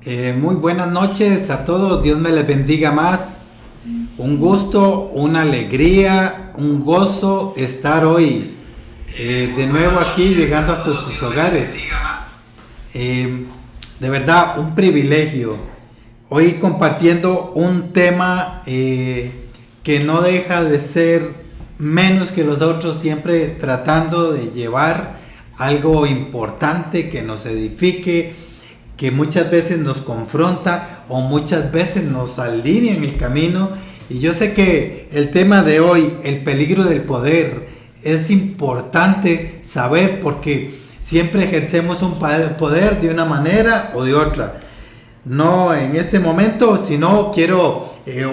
Muy buenas noches a todos, Dios me les bendiga más. Un gusto, una alegría, un gozo estar hoy de nuevo aquí llegando hasta sus hogares. De verdad, un privilegio. Hoy compartiendo un tema que no deja de ser menos que los otros, siempre tratando de llevar algo importante que nos edifique, que muchas veces nos confronta o muchas veces nos alinea en el camino. Y yo sé que el tema de hoy, el peligro del poder, es importante saber porque siempre ejercemos un poder de una manera o de otra. No en este momento, sino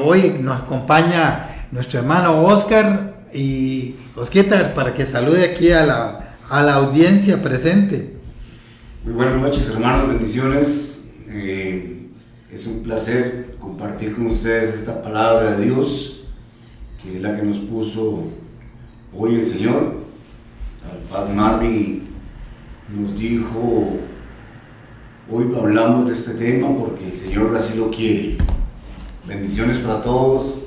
hoy nos acompaña nuestro hermano Oscar y Osquita para que salude aquí a la audiencia presente. Muy buenas noches, hermanos, bendiciones. Es un placer compartir con ustedes esta palabra de Dios, que es la que nos puso hoy el Señor. Al Paz Marvin nos dijo, hoy hablamos de este tema porque el Señor así lo quiere. Bendiciones para todos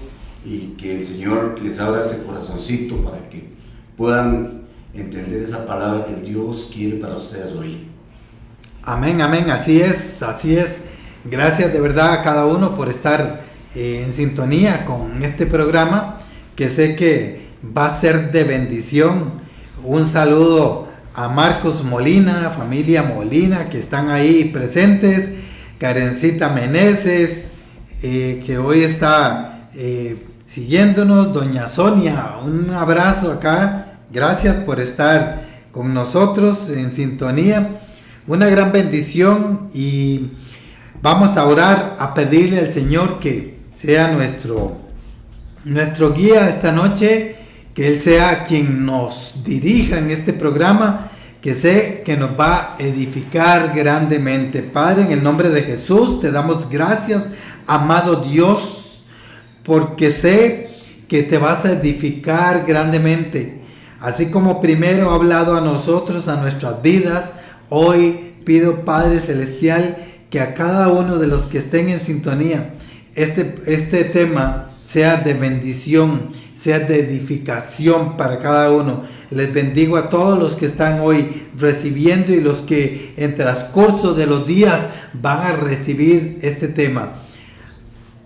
y que el Señor les abra ese corazoncito para que puedan entender esa palabra que Dios quiere para ustedes hoy. Amén, amén, así es. Gracias de verdad a cada uno por estar en sintonía con este programa, que sé que va a ser de bendición. Un saludo a Marcos Molina, familia Molina, que están ahí presentes, Karencita Meneses, que hoy está siguiéndonos, doña Sonia, un abrazo acá, gracias por estar con nosotros en sintonía. Una gran bendición y vamos a orar, a pedirle al Señor que sea nuestro guía esta noche, que Él sea quien nos dirija en este programa, que sé que nos va a edificar grandemente. Padre, en el nombre de Jesús, te damos gracias, amado Dios, porque sé que te vas a edificar grandemente. Así como primero ha hablado a nosotros, a nuestras vidas, hoy pido, Padre Celestial, que a cada uno de los que estén en sintonía, este tema sea de bendición, sea de edificación para cada uno. Les bendigo a todos los que están hoy recibiendo y los que en transcurso de los días van a recibir este tema.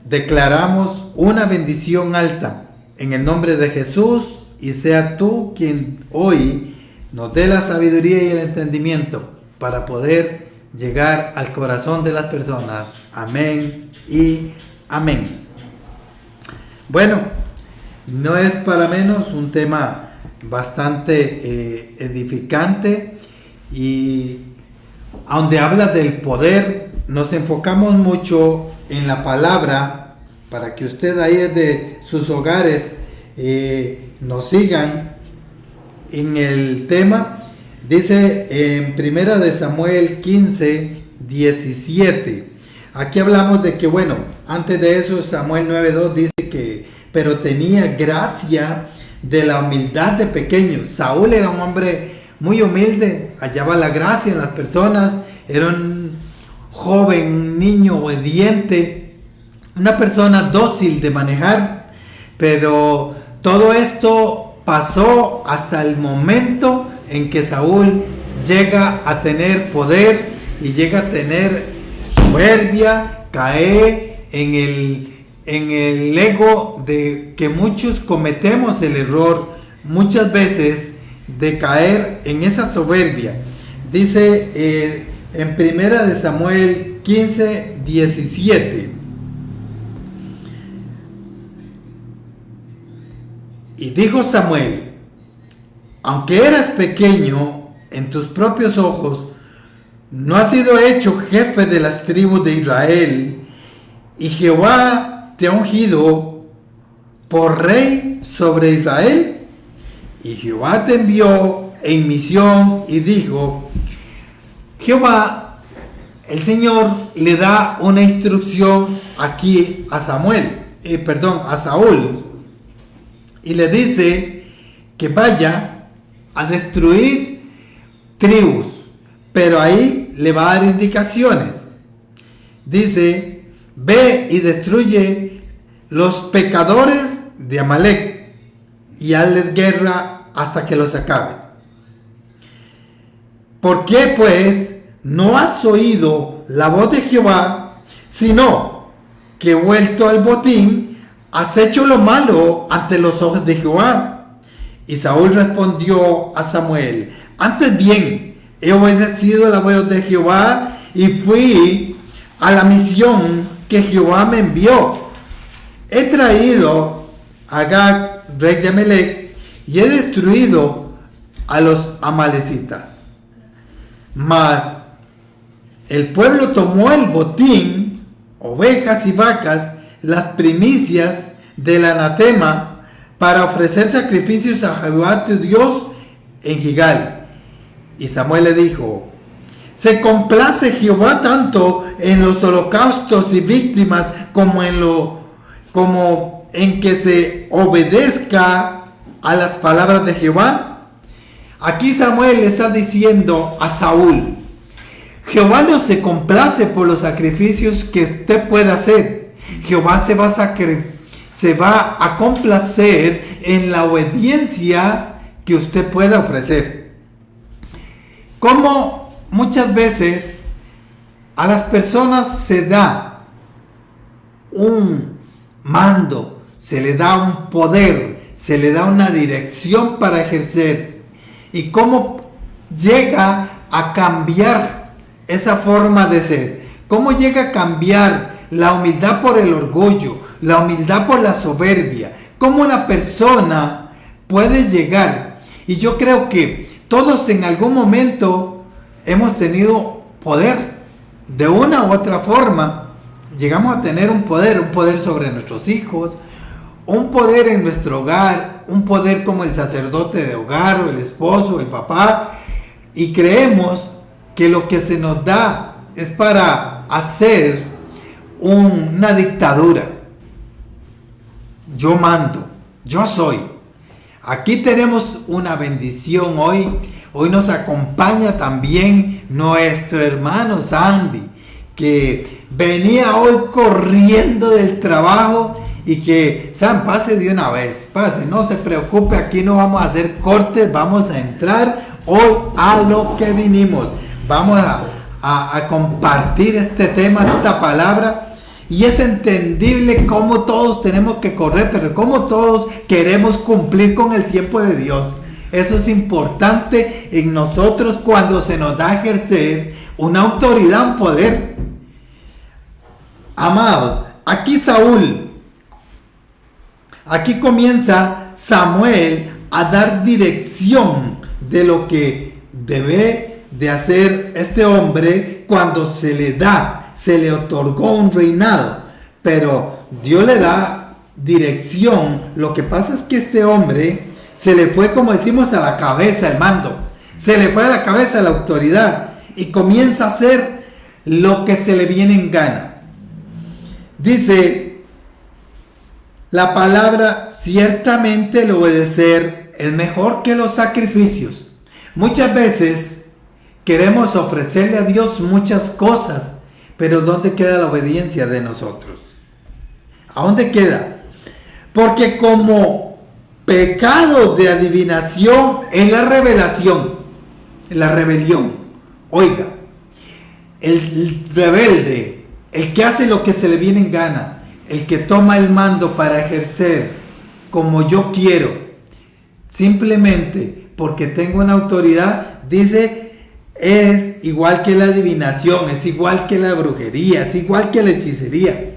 Declaramos una bendición alta en el nombre de Jesús y sea tú quien hoy nos dé la sabiduría y el entendimiento para poder llegar al corazón de las personas. Amén y amén. Bueno, no es para menos un tema bastante edificante, y donde habla del poder, nos enfocamos mucho en la palabra para que usted ahí desde sus hogares nos sigan en el tema. Dice en Primera de Samuel 15, 17. Aquí hablamos de que, bueno, antes de eso Samuel 9:2 dice que, pero tenía gracia de la humildad de pequeño. Saúl era un hombre muy humilde, hallaba la gracia en las personas, era un joven, un niño obediente, una persona dócil de manejar, pero todo esto pasó hasta el momento en que Saúl llega a tener poder y llega a tener soberbia, cae en el ego de que muchos cometemos el error muchas veces de caer en esa soberbia. Dice en Primera de Samuel 15, 17. Y dijo Samuel: aunque eras pequeño en tus propios ojos, no has sido hecho jefe de las tribus de Israel, y Jehová te ha ungido por rey sobre Israel. Y Jehová te envió en misión y dijo, Jehová, el Señor, le da una instrucción aquí a a Saúl, y le dice que vaya a destruir tribus, pero ahí le va a dar indicaciones. dice: ve y destruye los pecadores de Amalek y hazles guerra hasta que los acabes. ¿Por qué pues no has oído la voz de Jehová, sino que vuelto al botín has hecho lo malo ante los ojos de Jehová? Y Saúl respondió a Samuel: antes bien, he obedecido la voz de Jehová y fui a la misión que Jehová me envió. He traído a Agag, rey de Amalek, y he destruido a los amalecitas. Mas el pueblo tomó el botín, ovejas y vacas, las primicias del anatema, para ofrecer sacrificios a Jehová tu Dios en Gilgal. Y Samuel le dijo: se complace Jehová tanto en los holocaustos y víctimas como en que se obedezca a las palabras de Jehová. Aquí Samuel le está diciendo a Saúl: Jehová no se complace por los sacrificios que usted pueda hacer. Jehová se va a complacer en la obediencia que usted pueda ofrecer. Como muchas veces a las personas se da un mando, se le da un poder, se le da una dirección para ejercer, y cómo llega a cambiar esa forma de ser, cómo llega a cambiar la humildad por el orgullo, la humildad por la soberbia, cómo una persona puede llegar. Y yo creo que todos en algún momento hemos tenido poder, de una u otra forma. Llegamos a tener un poder sobre nuestros hijos, un poder en nuestro hogar, un poder como el sacerdote de hogar, o el esposo, o el papá, y creemos que lo que se nos da es para hacer una dictadura. Yo mando, yo soy. Aquí tenemos una bendición hoy. Hoy nos acompaña también nuestro hermano Sandy, que venía hoy corriendo del trabajo, y que Sam, pase de una vez, pase, no se preocupe, aquí no vamos a hacer cortes, vamos a entrar hoy a lo que vinimos. Vamos a compartir este tema, esta palabra, y es entendible cómo todos tenemos que correr, pero cómo todos queremos cumplir con el tiempo de Dios. Eso es importante en nosotros cuando se nos da a ejercer una autoridad, un poder. Amados, aquí comienza Samuel a dar dirección de lo que debe de hacer este hombre cuando se le otorgó un reinado, pero Dios le da dirección. Lo que pasa es que este hombre se le fue, como decimos, a la cabeza el mando, se le fue a la cabeza la autoridad y comienza a hacer lo que se le viene en gana. Dice la palabra: ciertamente el obedecer es mejor que los sacrificios. Muchas veces queremos ofrecerle a Dios muchas cosas, pero ¿dónde queda la obediencia de nosotros? ¿A dónde queda? Porque como pecado de adivinación es la revelación, la rebelión. Oiga, el rebelde, el que hace lo que se le viene en gana, el que toma el mando para ejercer como yo quiero, simplemente porque tengo una autoridad, dice, es igual que la adivinación, es igual que la brujería, es igual que la hechicería.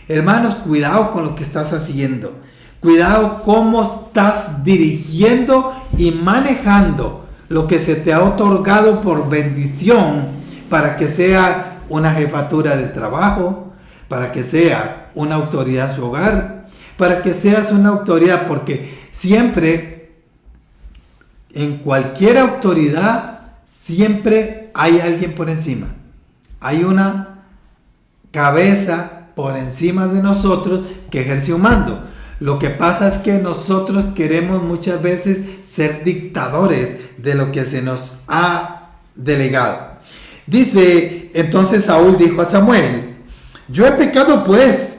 Hermanos, cuidado con lo que estás haciendo. Cuidado cómo estás dirigiendo y manejando lo que se te ha otorgado por bendición, para que sea una jefatura de trabajo, para que seas una autoridad en su hogar, para que seas una autoridad, porque siempre, en cualquier autoridad, siempre hay alguien por encima. Hay una cabeza por encima de nosotros que ejerce un mando. Lo que pasa es que nosotros queremos muchas veces ser dictadores de lo que se nos ha delegado. Dice, entonces Saúl dijo a Samuel: Yo he pecado pues,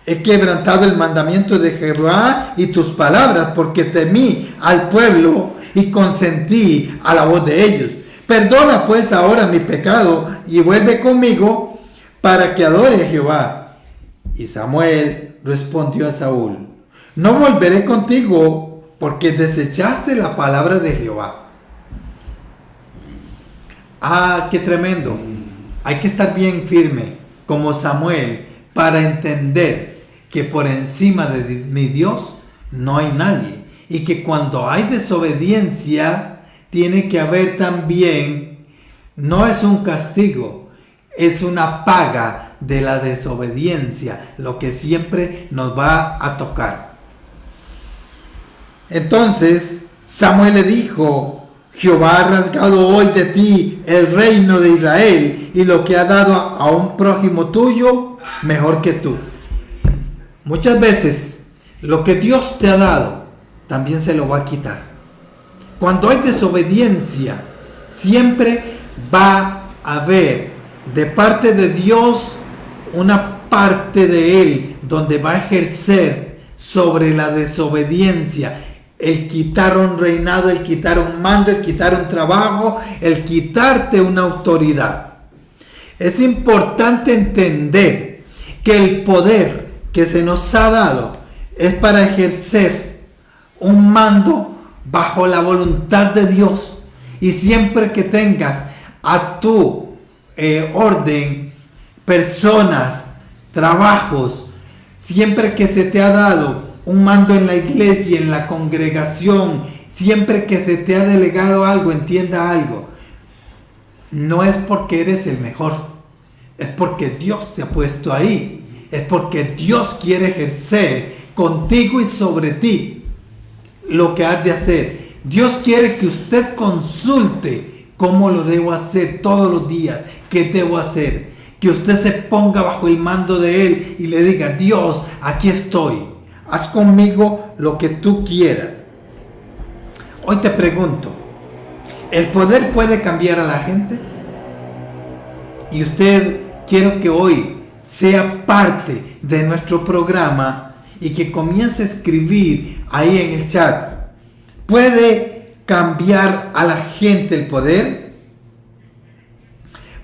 he quebrantado el mandamiento de Jehová y tus palabras, porque temí al pueblo y consentí a la voz de ellos. Perdona pues ahora mi pecado y vuelve conmigo para que adore a Jehová. Y Samuel respondió a Saúl: no volveré contigo porque desechaste la palabra de Jehová. Ah, qué tremendo. Hay que estar bien firme como Samuel para entender que por encima de mi Dios no hay nadie, y que cuando hay desobediencia tiene que haber también, no es un castigo, es una paga de la desobediencia, lo que siempre nos va a tocar. Entonces Samuel le dijo: Jehová ha rasgado hoy de ti el reino de Israel, y lo que ha dado a un prójimo tuyo mejor que tú. Muchas veces lo que Dios te ha dado también se lo va a quitar. Cuando hay desobediencia, siempre va a haber de parte de Dios una parte de Él donde va a ejercer sobre la desobediencia. El quitar un reinado, el quitar un mando, el quitar un trabajo, el quitarte una autoridad. Es importante entender que el poder que se nos ha dado es para ejercer un mando bajo la voluntad de Dios. Y siempre que tengas a tu orden, personas, trabajos, siempre que se te ha dado un mando en la iglesia, en la congregación, siempre que se te ha delegado algo, entienda algo, no es porque eres el mejor, es porque Dios te ha puesto ahí, es porque Dios quiere ejercer contigo y sobre ti lo que has de hacer. Dios quiere que usted consulte cómo lo debo hacer todos los días, qué debo hacer, que usted se ponga bajo el mando de Él y le diga: Dios, aquí estoy, haz conmigo lo que tú quieras. Hoy te pregunto, ¿el poder puede cambiar a la gente? Y usted, quiero que hoy sea parte de nuestro programa y que comience a escribir ahí en el chat: ¿puede cambiar a la gente el poder?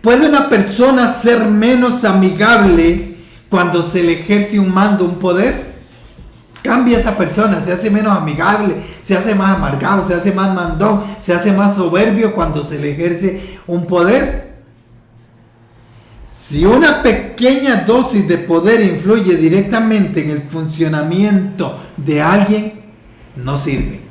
¿Puede una persona ser menos amigable cuando se le ejerce un mando, un poder? Cambia esta persona, se hace menos amigable, se hace más amargado, se hace más mandón, se hace más soberbio cuando se le ejerce un poder. Si una pequeña dosis de poder influye directamente en el funcionamiento de alguien, no sirve.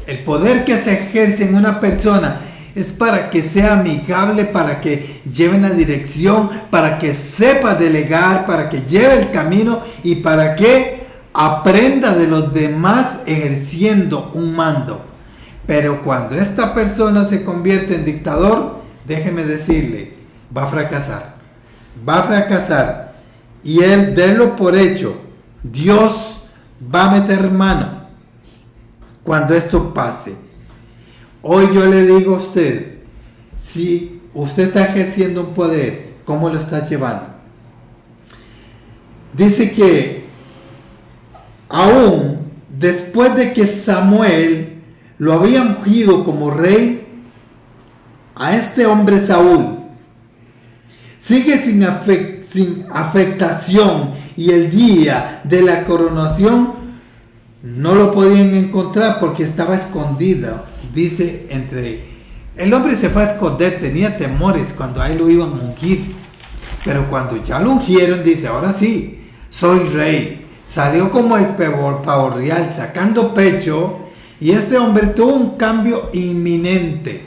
El poder que se ejerce en una persona es para que sea amigable, para que lleve una dirección, para que sepa delegar, para que lleve el camino y para que aprenda de los demás ejerciendo un mando. Pero cuando esta persona se convierte en dictador, déjeme decirle, va a fracasar. Va a fracasar. Y él, délo por hecho, Dios va a meter mano cuando esto pase. Hoy yo le digo a usted, si usted está ejerciendo un poder, ¿cómo lo está llevando? Dice que aún después de que Samuel lo había ungido como rey, a este hombre Saúl sigue sin afectación, y el día de la coronación no lo podían encontrar porque estaba escondido. Dice, el hombre se fue a esconder, tenía temores cuando a él lo iban a ungir, pero cuando ya lo ungieron, dice: ahora sí, soy rey. Salió como el pavo real, sacando pecho, y este hombre tuvo un cambio inminente.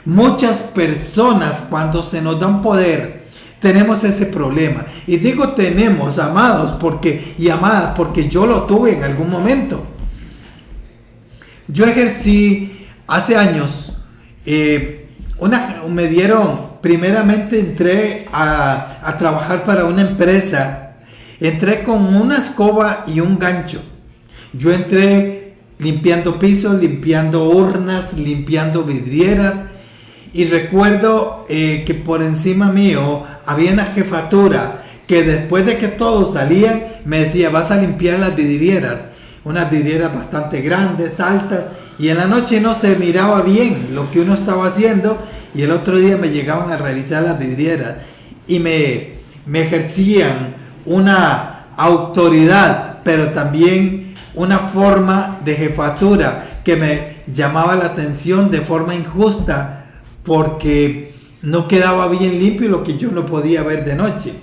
Muchas personas, cuando se nos da un poder, tenemos ese problema. Y digo tenemos, amados, y amadas, porque yo lo tuve en algún momento. Yo ejercí hace años, me dieron, primeramente entré a trabajar para una empresa. Entré con una escoba y un gancho. Yo entré limpiando pisos, limpiando urnas, limpiando vidrieras. Y recuerdo que por encima mío había una jefatura que después de que todos salían, me decía, vas a limpiar las vidrieras, unas vidrieras bastante grandes, altas, y en la noche no se miraba bien lo que uno estaba haciendo, y el otro día me llegaban a revisar las vidrieras, y me ejercían una autoridad, pero también una forma de jefatura que me llamaba la atención de forma injusta, porque no quedaba bien limpio lo que yo no podía ver de noche.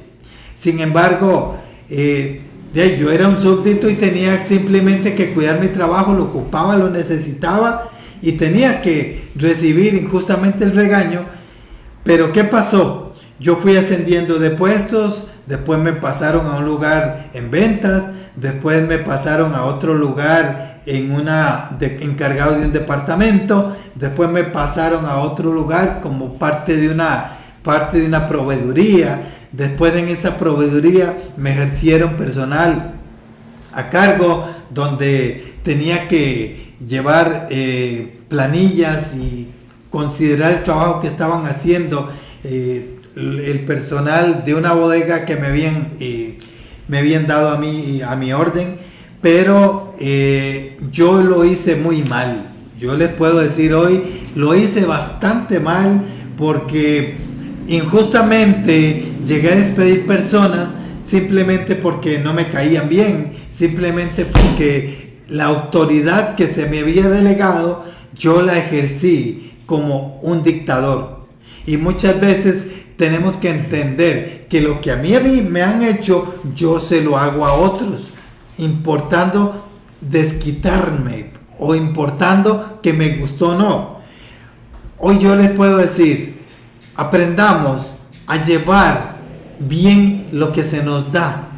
Sin embargo, yo era un súbdito y tenía simplemente que cuidar mi trabajo, lo ocupaba, lo necesitaba y tenía que recibir injustamente el regaño. Pero ¿qué pasó? Yo fui ascendiendo de puestos, después me pasaron a un lugar en ventas, después me pasaron a otro lugar encargado de un departamento, después me pasaron a otro lugar como parte de una proveeduría. Después en esa proveeduría me ejercieron personal a cargo, donde tenía que llevar planillas y considerar el trabajo que estaban haciendo el personal de una bodega que me habían dado a mi orden, pero yo lo hice muy mal. Yo les puedo decir hoy, lo hice bastante mal, porque injustamente llegué a despedir personas simplemente porque no me caían bien, simplemente porque la autoridad que se me había delegado, yo la ejercí como un dictador. Y muchas veces tenemos que entender que lo que a mí me han hecho, yo se lo hago a otros, importando desquitarme o importando que me gustó o no. Hoy yo les puedo decir, aprendamos a llevar bien lo que se nos da,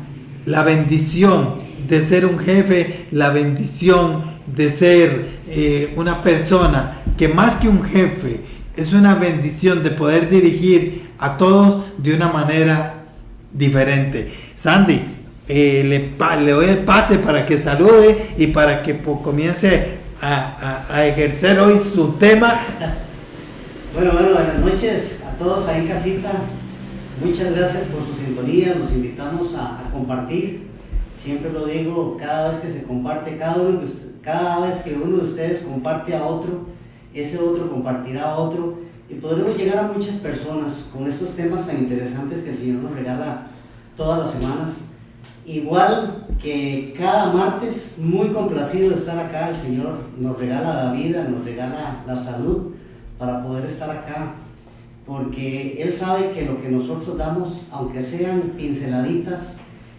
la bendición de ser un jefe, la bendición de ser una persona que más que un jefe es una bendición de poder dirigir a todos de una manera diferente. Sandy, le doy el pase para que salude y para que comience a ejercer hoy su tema. Bueno, buenas noches a todos ahí en casita. Muchas gracias por su sintonía. Los invitamos a compartir. Siempre lo digo, cada vez que se comparte, cada vez que uno de ustedes comparte a otro, ese otro compartirá a otro, y podremos llegar a muchas personas con estos temas tan interesantes que el Señor nos regala todas las semanas. Igual que cada martes, muy complacido de estar acá. El Señor nos regala la vida, nos regala la salud para poder estar acá, porque Él sabe que lo que nosotros damos, aunque sean pinceladitas,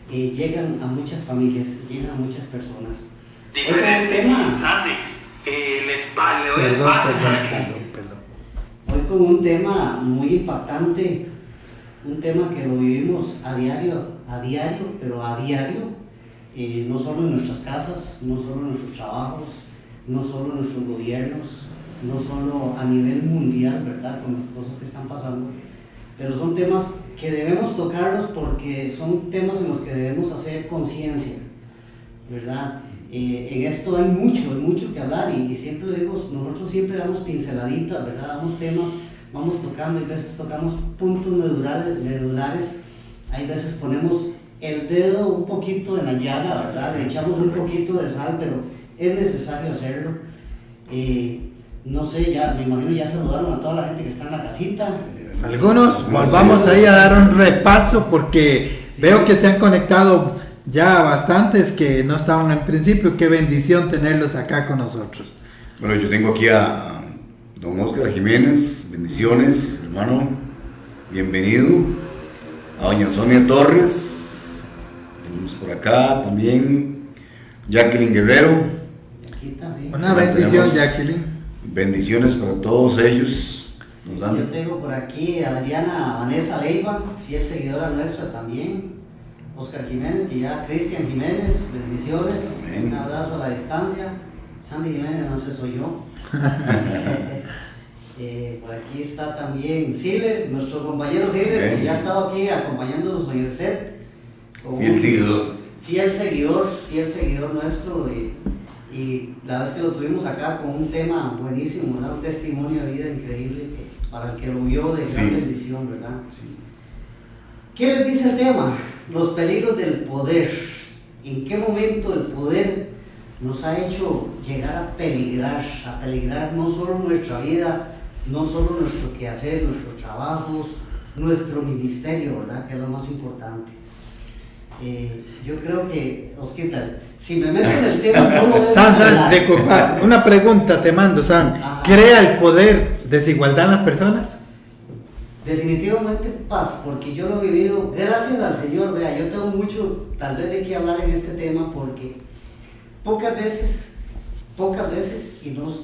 llegan a muchas familias, llegan a muchas personas. Diferente, Sandy, le doy el pase. Perdón. Hoy con un tema muy impactante, un tema que lo vivimos a diario, no solo en nuestras casas, no solo en nuestros trabajos, no solo en nuestros gobiernos, no solo a nivel mundial, ¿verdad?, con las cosas que están pasando, pero son temas que debemos tocarlos porque son temas en los que debemos hacer conciencia, ¿verdad? En esto hay mucho que hablar, y siempre lo digo, nosotros siempre damos pinceladitas, ¿verdad? Damos temas, vamos tocando, y a veces tocamos puntos medulares, hay veces ponemos el dedo un poquito en la llaga, ¿verdad? Le echamos un poquito de sal, pero es necesario hacerlo. No sé, ya me imagino ya saludaron a toda la gente que está en la casita. Algunos volvamos ahí a dar un repaso, porque veo que se han conectado ya bastantes que no estaban al principio. Qué bendición tenerlos acá con nosotros. Bueno, yo tengo aquí a don Oscar Jiménez. Bendiciones, hermano, bienvenido. A doña Sonia Torres, tenemos por acá también Jacqueline Guerrero. Una bendición, Jacqueline. Bendiciones para todos ellos. Yo tengo por aquí a Adriana Vanessa Leiva, fiel seguidora nuestra también. Oscar Jiménez, que ya Cristian Jiménez, bendiciones. Amén. Un abrazo a la distancia. Sandy Jiménez, no sé, soy yo. Por aquí está también Siler, nuestro compañero Siler, que ya ha estado aquí acompañándonos en el set. Fiel seguidor nuestro. Y la vez que lo tuvimos acá con un tema buenísimo, ¿verdad? Un testimonio de vida increíble para el que lo vio de gran bendición, ¿verdad? Sí. ¿Qué les dice el tema? los peligros del poder. ¿En qué momento el poder nos ha hecho llegar a peligrar no solo nuestra vida, no solo nuestro quehacer, nuestros trabajos, nuestro ministerio, ¿verdad? Que es lo más importante. Yo creo que, Osquita, si me meto en el tema, ¿cómo es? San, disculpa, una pregunta te mando, San. Ajá. ¿Crea el poder desigualdad en las personas? Definitivamente paz, porque yo lo he vivido, gracias al Señor. Vea, yo tengo mucho tal vez de qué hablar en este tema, porque pocas veces, y no es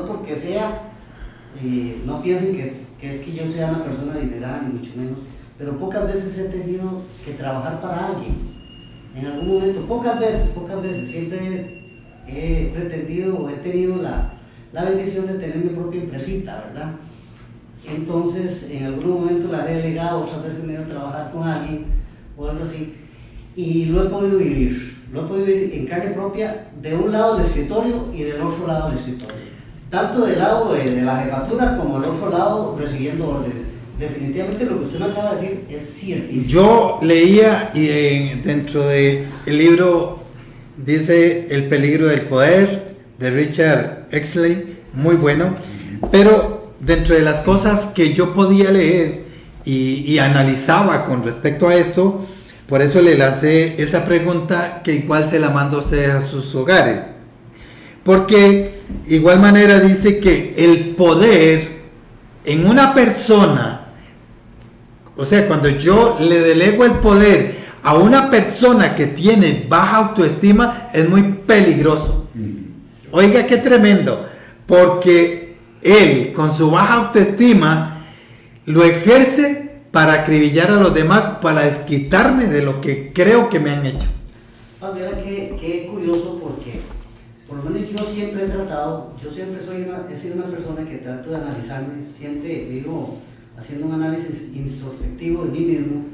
porque sea, no piensen que es que yo sea una persona adinerada, ni mucho menos, pero pocas veces he tenido que trabajar para alguien. En algún momento, pocas veces, siempre he pretendido o he tenido la bendición de tener mi propia empresita, ¿verdad? Entonces, en algún momento la he delegado, otras veces me he ido a trabajar con alguien o algo así, y lo he podido vivir en carne propia, de un lado del escritorio y del otro lado del escritorio, tanto del lado de la jefatura como del otro lado recibiendo órdenes. Definitivamente lo que usted me acaba de decir es ciertísimo. Yo leía y dentro del libro dice El peligro del poder de Richard Exley, muy bueno, pero dentro de las cosas que yo podía leer y analizaba con respecto a esto, por eso le lancé esa pregunta que igual se la mando a ustedes a sus hogares, porque igual manera dice que el poder en una persona, o sea, cuando yo le delego el poder a una persona que tiene baja autoestima, es muy peligroso. Oiga, qué tremendo, porque él con su baja autoestima lo ejerce para acribillar a los demás, para desquitarme de lo que creo que me han hecho. Mira qué curioso, porque por lo menos yo siempre he tratado, he sido una persona que trato de analizarme, siempre vivo haciendo un análisis introspectivo de mí mismo,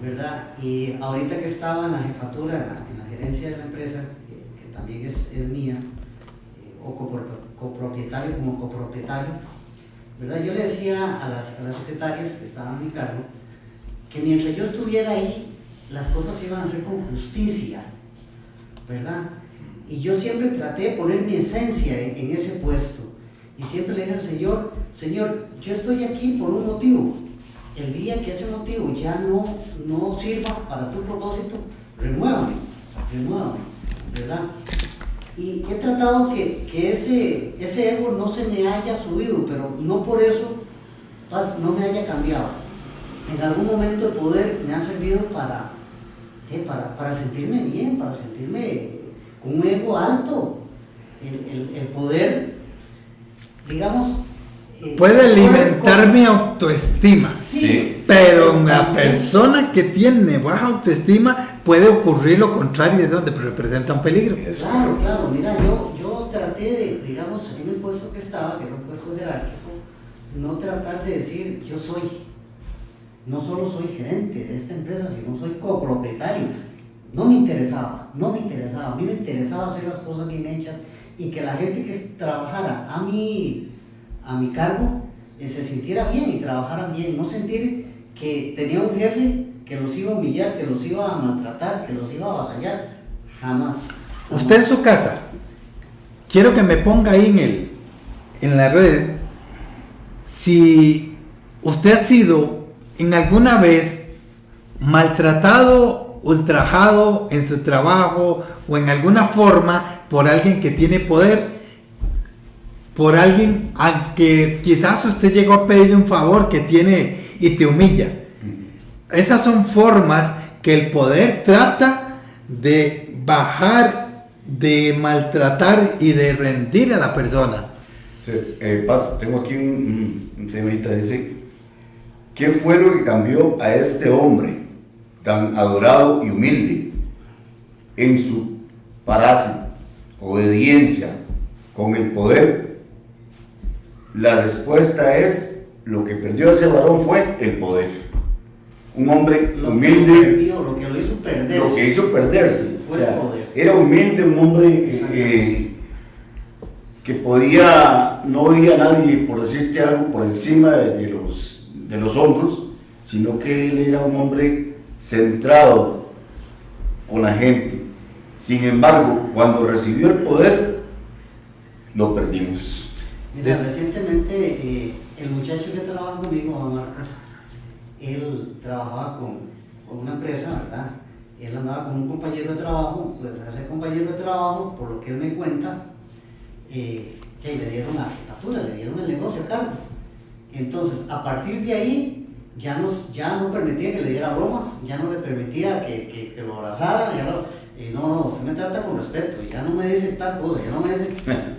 ¿verdad? Y ahorita que estaba en la jefatura, en la gerencia de la empresa, que también es mía, o copropietario, como copropietario, ¿verdad? Yo le decía a las secretarias que estaban a mi cargo que mientras yo estuviera ahí, las cosas iban a ser con justicia, ¿verdad? Y yo siempre traté de poner mi esencia en ese puesto. Y siempre le dije al Señor, yo estoy aquí por un motivo. El día que ese motivo ya no sirva para tu propósito, remuévame, ¿verdad? Y he tratado que ese ego no se me haya subido, pero no por eso no me haya cambiado. En algún momento el poder me ha servido para sentirme bien, para sentirme con un ego alto. El poder, digamos, puede alimentar mi autoestima, sí, pero una persona que tiene baja autoestima puede ocurrir lo contrario, de donde representa un peligro. Claro, mira, yo traté de, digamos, en el puesto que estaba, que era un puesto jerárquico, no tratar de decir yo no solo soy gerente de esta empresa, sino soy copropietario. No me interesaba, a mí me interesaba hacer las cosas bien hechas y que la gente que trabajara a mi cargo se sintiera bien y trabajaran bien, no sentir que tenía un jefe que los iba a humillar, que los iba a maltratar, que los iba a avasallar, jamás. Usted en su casa, quiero que me ponga ahí en la red, si usted ha sido en alguna vez maltratado, ultrajado en su trabajo o en alguna forma por alguien que tiene poder, por alguien a que quizás usted llegó a pedirle un favor que tiene y te humilla. Esas son formas que el poder trata de bajar, de maltratar y de rendir a la persona. Sí, Paz, tengo aquí un temita, dice, ¿qué fue lo que cambió a este hombre tan adorado y humilde en su parásito, obediencia con el poder? La respuesta es, lo que perdió ese varón fue el poder. Un hombre humilde, lo que lo hizo perderse. Lo que hizo perderse. Fue o sea, el poder. era humilde, un hombre que podía, no veía a nadie, por decirte algo, por encima de los hombros, sino que él era un hombre centrado con la gente. Sin embargo, cuando recibió el poder, lo perdimos. Mira, recientemente el muchacho que trabaja conmigo, Juan Marcos, él trabajaba con una empresa, ¿verdad? Él andaba con un compañero de trabajo, pues a ese compañero de trabajo, por lo que él me cuenta, que le dieron la jefatura, le dieron el negocio a cargo. Entonces, a partir de ahí, ya no permitía que le diera bromas, ya no le permitía que lo abrazara, ya no, usted me trata con respeto, ya no me dice tal cosa, ya no me dice,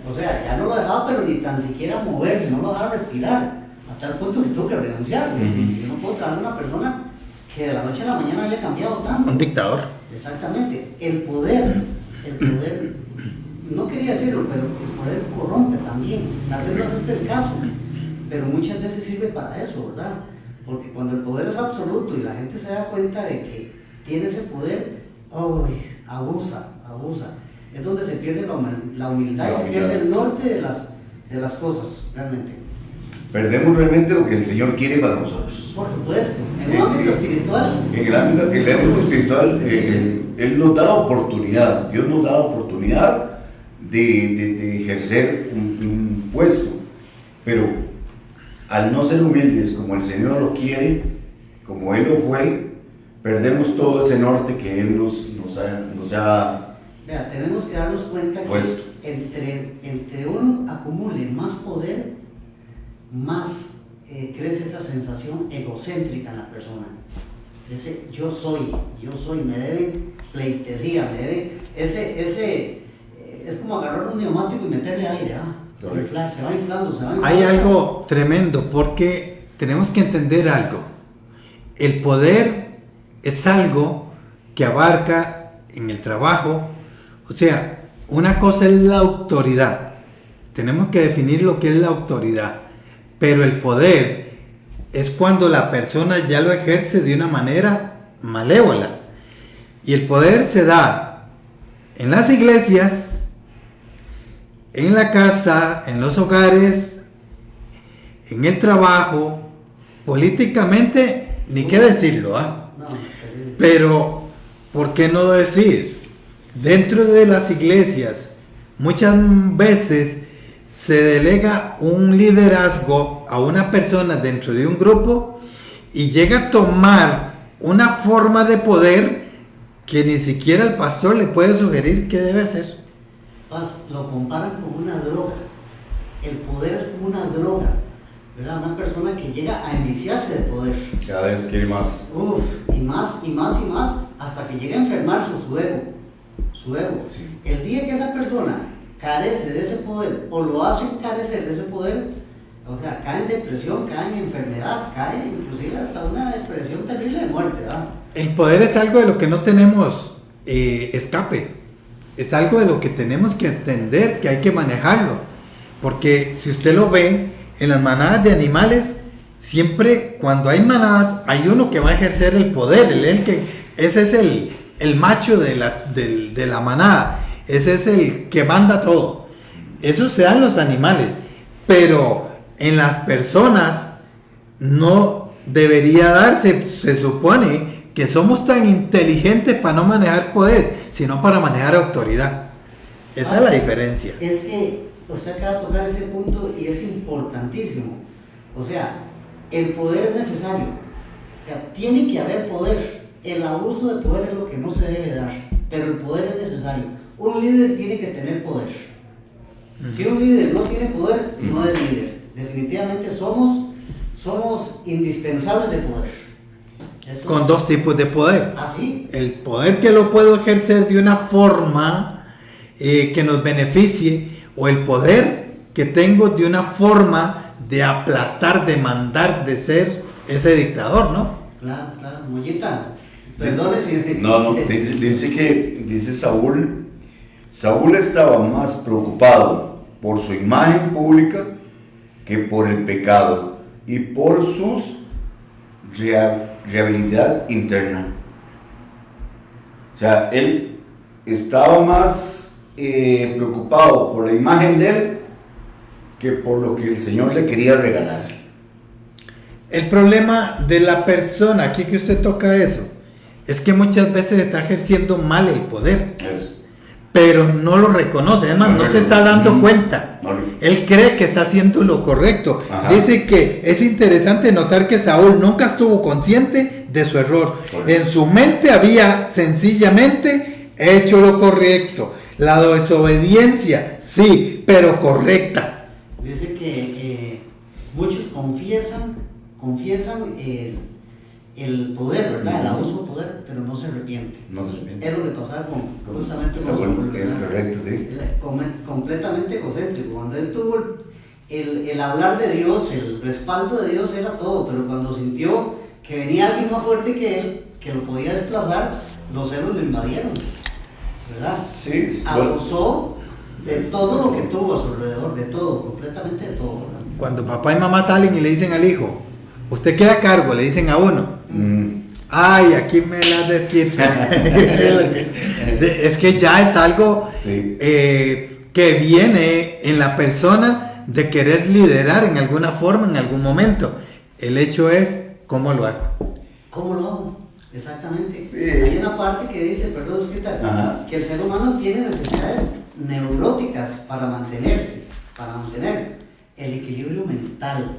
o sea, ya no lo dejaba, pero ni tan siquiera moverse, no lo dejaba respirar, a tal punto que tuvo que renunciar, porque yo no puedo traer a una persona que de la noche a la mañana haya cambiado tanto. Un dictador. Exactamente, el poder, no quería decirlo, pero el poder corrompe también, tal vez no es este el caso, pero muchas veces sirve para eso, ¿verdad? Porque cuando el poder es absoluto y la gente se da cuenta de que tiene ese poder, abusa. Es donde se pierde la humildad y se pierde el norte de las cosas, realmente. Perdemos realmente lo que el Señor quiere para nosotros. Por supuesto, en el ámbito espiritual. En el ámbito espiritual, Él nos da la oportunidad, Dios nos da la oportunidad de ejercer un puesto, pero al no ser humildes como el Señor lo quiere, como Él lo fue, perdemos todo ese norte que Él nos ha Vea, tenemos que darnos cuenta puesto. Que entre uno acumule más poder, más crece esa sensación egocéntrica en la persona. Ese yo soy, me deben pleitesía, me deben, es como agarrar un neumático y meterle aire, se va inflando. Hay algo tremendo, porque tenemos que entender algo. El poder es algo que abarca en el trabajo, o sea, una cosa es la autoridad. Tenemos que definir lo que es la autoridad, pero el poder es cuando la persona ya lo ejerce de una manera malévola. Y el poder se da en las iglesias, en la casa, en los hogares, en el trabajo, políticamente, ni qué decirlo, pero ¿por qué no decir? Dentro de las iglesias, muchas veces se delega un liderazgo a una persona dentro de un grupo y llega a tomar una forma de poder que ni siquiera el pastor le puede sugerir qué debe hacer. Lo comparan con una droga. El poder es como una droga, ¿verdad? Una persona que llega a enviciarse de poder. Cada vez quiere más. Y más, hasta que llega a enfermar su ego. Sí. El día que esa persona carece de ese poder o lo hacen carecer de ese poder, o sea, cae en depresión, cae en enfermedad, cae inclusive hasta una depresión terrible de muerte, ¿verdad? El poder es algo de lo que no tenemos escape, es algo de lo que tenemos que entender, que hay que manejarlo, porque si usted lo ve en las manadas de animales, siempre cuando hay manadas hay uno que va a ejercer el poder, ese es el macho de la manada, ese es el que manda todo. Eso se da en los animales, pero en las personas no debería darse. Se supone que somos tan inteligentes para no manejar poder, sino para manejar autoridad. Esa es la diferencia. Es que usted acaba de tocar ese punto y es importantísimo. O sea, el poder es necesario. O sea, tiene que haber poder. El abuso de poder es lo que no se debe dar, pero el poder es necesario. Un líder tiene que tener poder. Si un líder no tiene poder, no es líder. Definitivamente somos indispensables de poder. Con dos tipos de poder. ¿Sí? El poder que lo puedo ejercer de una forma que nos beneficie, o el poder que tengo de una forma de aplastar, de mandar, de ser ese dictador, ¿no? Claro, Mollita. Perdone si... No, dice Saúl estaba más preocupado por su imagen pública que por el pecado y por su rehabilidad interna. O sea, él estaba más preocupado por la imagen de él que por lo que el Señor le quería regalar. El problema de la persona, aquí que usted toca eso, es que muchas veces está ejerciendo mal el poder, Eso. pero no lo reconoce, además no se está dando cuenta. Él cree que está haciendo lo correcto. Ajá. Dice que es interesante notar que Saúl nunca estuvo consciente de su error. Correcto. En su mente había sencillamente hecho lo correcto. La desobediencia, sí, pero correcta. Dice que muchos confiesan el poder, ¿verdad? El abuso de poder, pero no se arrepienten. No se arrepiente. Es lo que pasaba justamente con Saúl, Saúl, es ¿verdad? correcto, sí. Él completamente egocéntrico. Cuando él tuvo el hablar de Dios, el respaldo de Dios era todo, pero cuando sintió que venía alguien más fuerte que él, que lo podía desplazar, los celos lo invadieron, ¿verdad? Sí, Abusó de todo lo que tuvo a su alrededor, de todo, completamente de todo, ¿verdad? Cuando papá y mamá salen y le dicen al hijo, usted queda a cargo, le dicen a uno, ay, aquí me la desquita. Es que ya es algo Sí. Que viene en la persona de querer liderar en alguna forma, en algún momento. El hecho es, ¿cómo lo hago? ¿Cómo lo hago? Exactamente. Sí. Hay una parte que dice, perdón, Osquita, Ajá. que el ser humano tiene necesidades neuróticas para mantener el equilibrio mental,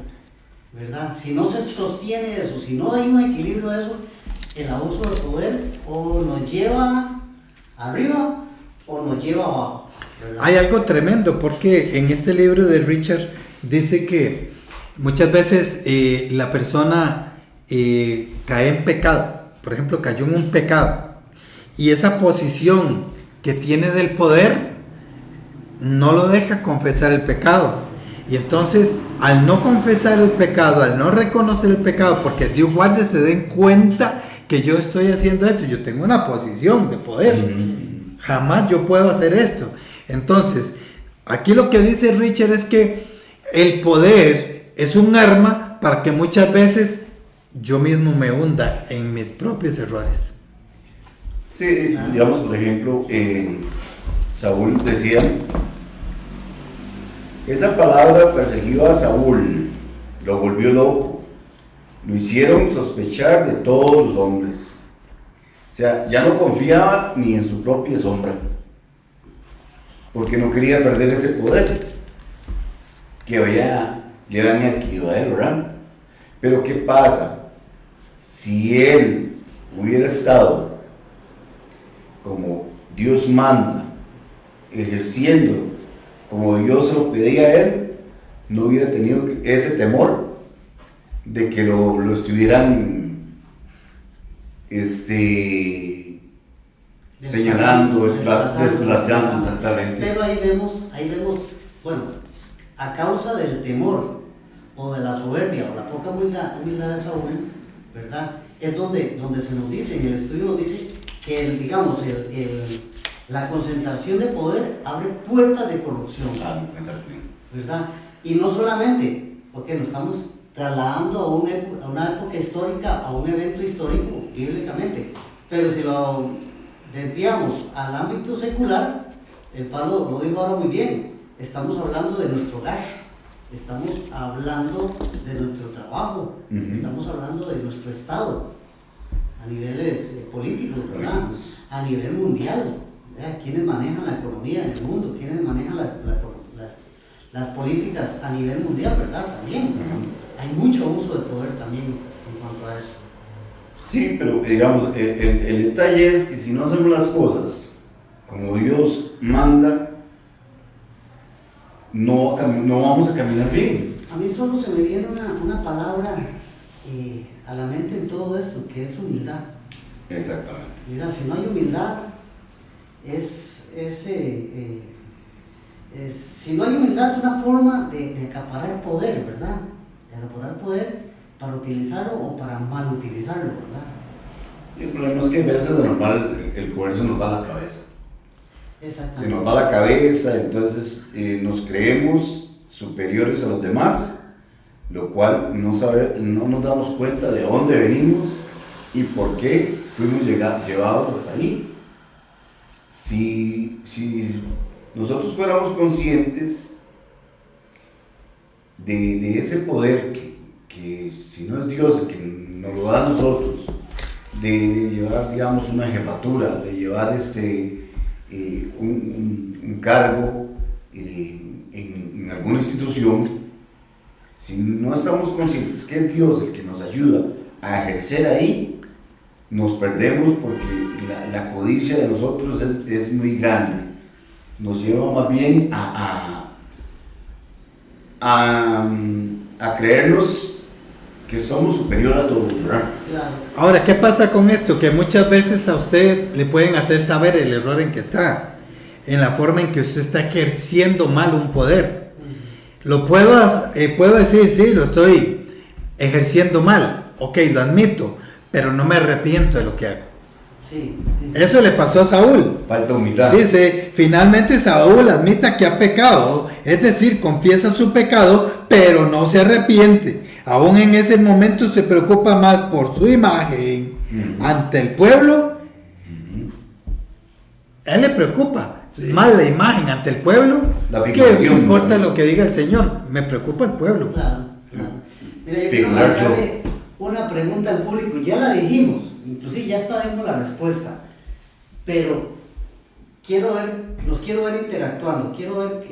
¿verdad? Si no se sostiene eso, si no hay un equilibrio de eso, el abuso de poder o nos lleva arriba o nos lleva abajo, ¿verdad? Hay algo tremendo porque en este libro de Richard dice que muchas veces la persona cae en pecado. Por ejemplo, cayó en un pecado y esa posición que tiene del poder no lo deja confesar el pecado. Y entonces, al no confesar el pecado, al no reconocer el pecado, porque Dios guarde se den cuenta que yo estoy haciendo esto, yo tengo una posición de poder, jamás yo puedo hacer esto. Entonces, aquí lo que dice Richard es que el poder es un arma para que muchas veces yo mismo me hunda en mis propios errores. Sí, digamos, por ejemplo, Saúl decía, esa palabra persiguió a Saúl, lo volvió loco, lo hicieron sospechar de todos los hombres. O sea, ya no confiaba ni en su propia sombra, porque no quería perder ese poder que le habían adquirido a él, ¿verdad? Pero ¿qué pasa? Si él hubiera estado como Dios manda, ejerciendo como Dios se lo pedía a él, no hubiera tenido ese temor de que lo estuvieran señalando, desplazando, exactamente. Pero ahí vemos, bueno, a causa del temor o de la soberbia o la poca humildad de Saúl, ¿verdad? Es donde se nos dice, en el estudio nos dice que la concentración de poder abre puertas de corrupción, Exactamente. ¿verdad? Y no solamente, porque nos estamos trasladando a una época histórica, a un evento histórico, bíblicamente, pero si lo desviamos al ámbito secular, el Pablo lo dijo ahora muy bien, estamos hablando de nuestro hogar, estamos hablando de nuestro trabajo, estamos hablando de nuestro estado, a niveles políticos, ¿verdad? A nivel mundial, ¿verdad? ¿Quiénes manejan la economía en el mundo? ¿Quiénes manejan las políticas a nivel mundial, verdad? También. Hay mucho uso de poder también en cuanto a eso. Sí, pero digamos, el detalle es que si no hacemos las cosas como Dios manda, no vamos a caminar bien. A mí solo se me viene una palabra a la mente en todo esto, que es humildad. Exactamente. Mira, si no hay humildad, si no hay humildad es una forma de acaparar poder, ¿verdad? De acaparar poder para utilizarlo o para mal utilizarlo, ¿verdad? Y el problema es que a veces de normal el poder se nos va a la cabeza. Exactamente. Se nos va a la cabeza, entonces nos creemos superiores a los demás, lo cual no nos damos cuenta de dónde venimos y por qué fuimos llevados hasta ahí. Si nosotros fuéramos conscientes de ese poder que que si no es Dios el que nos lo da a nosotros, de llevar, digamos, una jefatura, de llevar un cargo en alguna institución, si no estamos conscientes que es Dios el que nos ayuda a ejercer ahí, nos perdemos porque la codicia de nosotros es muy grande. Nos lleva más bien a creernos que somos superiores a todos, ¿verdad? Claro. Ahora, ¿qué pasa con esto? Que muchas veces a usted le pueden hacer saber el error en que está, en la forma en que usted está ejerciendo mal un poder. Lo puedo decir, sí, lo estoy ejerciendo mal, ok, lo admito, pero no me arrepiento de lo que hago. Sí. Eso le pasó a Saúl. Falta humildad. Dice, finalmente Saúl admita que ha pecado, es decir, confiesa su pecado, pero no se arrepiente. Aún en ese momento se preocupa más por su imagen ante el pueblo. Él le preocupa más la imagen ante el pueblo que importa lo que diga el Señor. Me preocupa el pueblo. Claro. Mira, yo quiero hacerle una pregunta al público. Ya la dijimos, inclusive ya está dando la respuesta. Pero los quiero ver interactuando. Quiero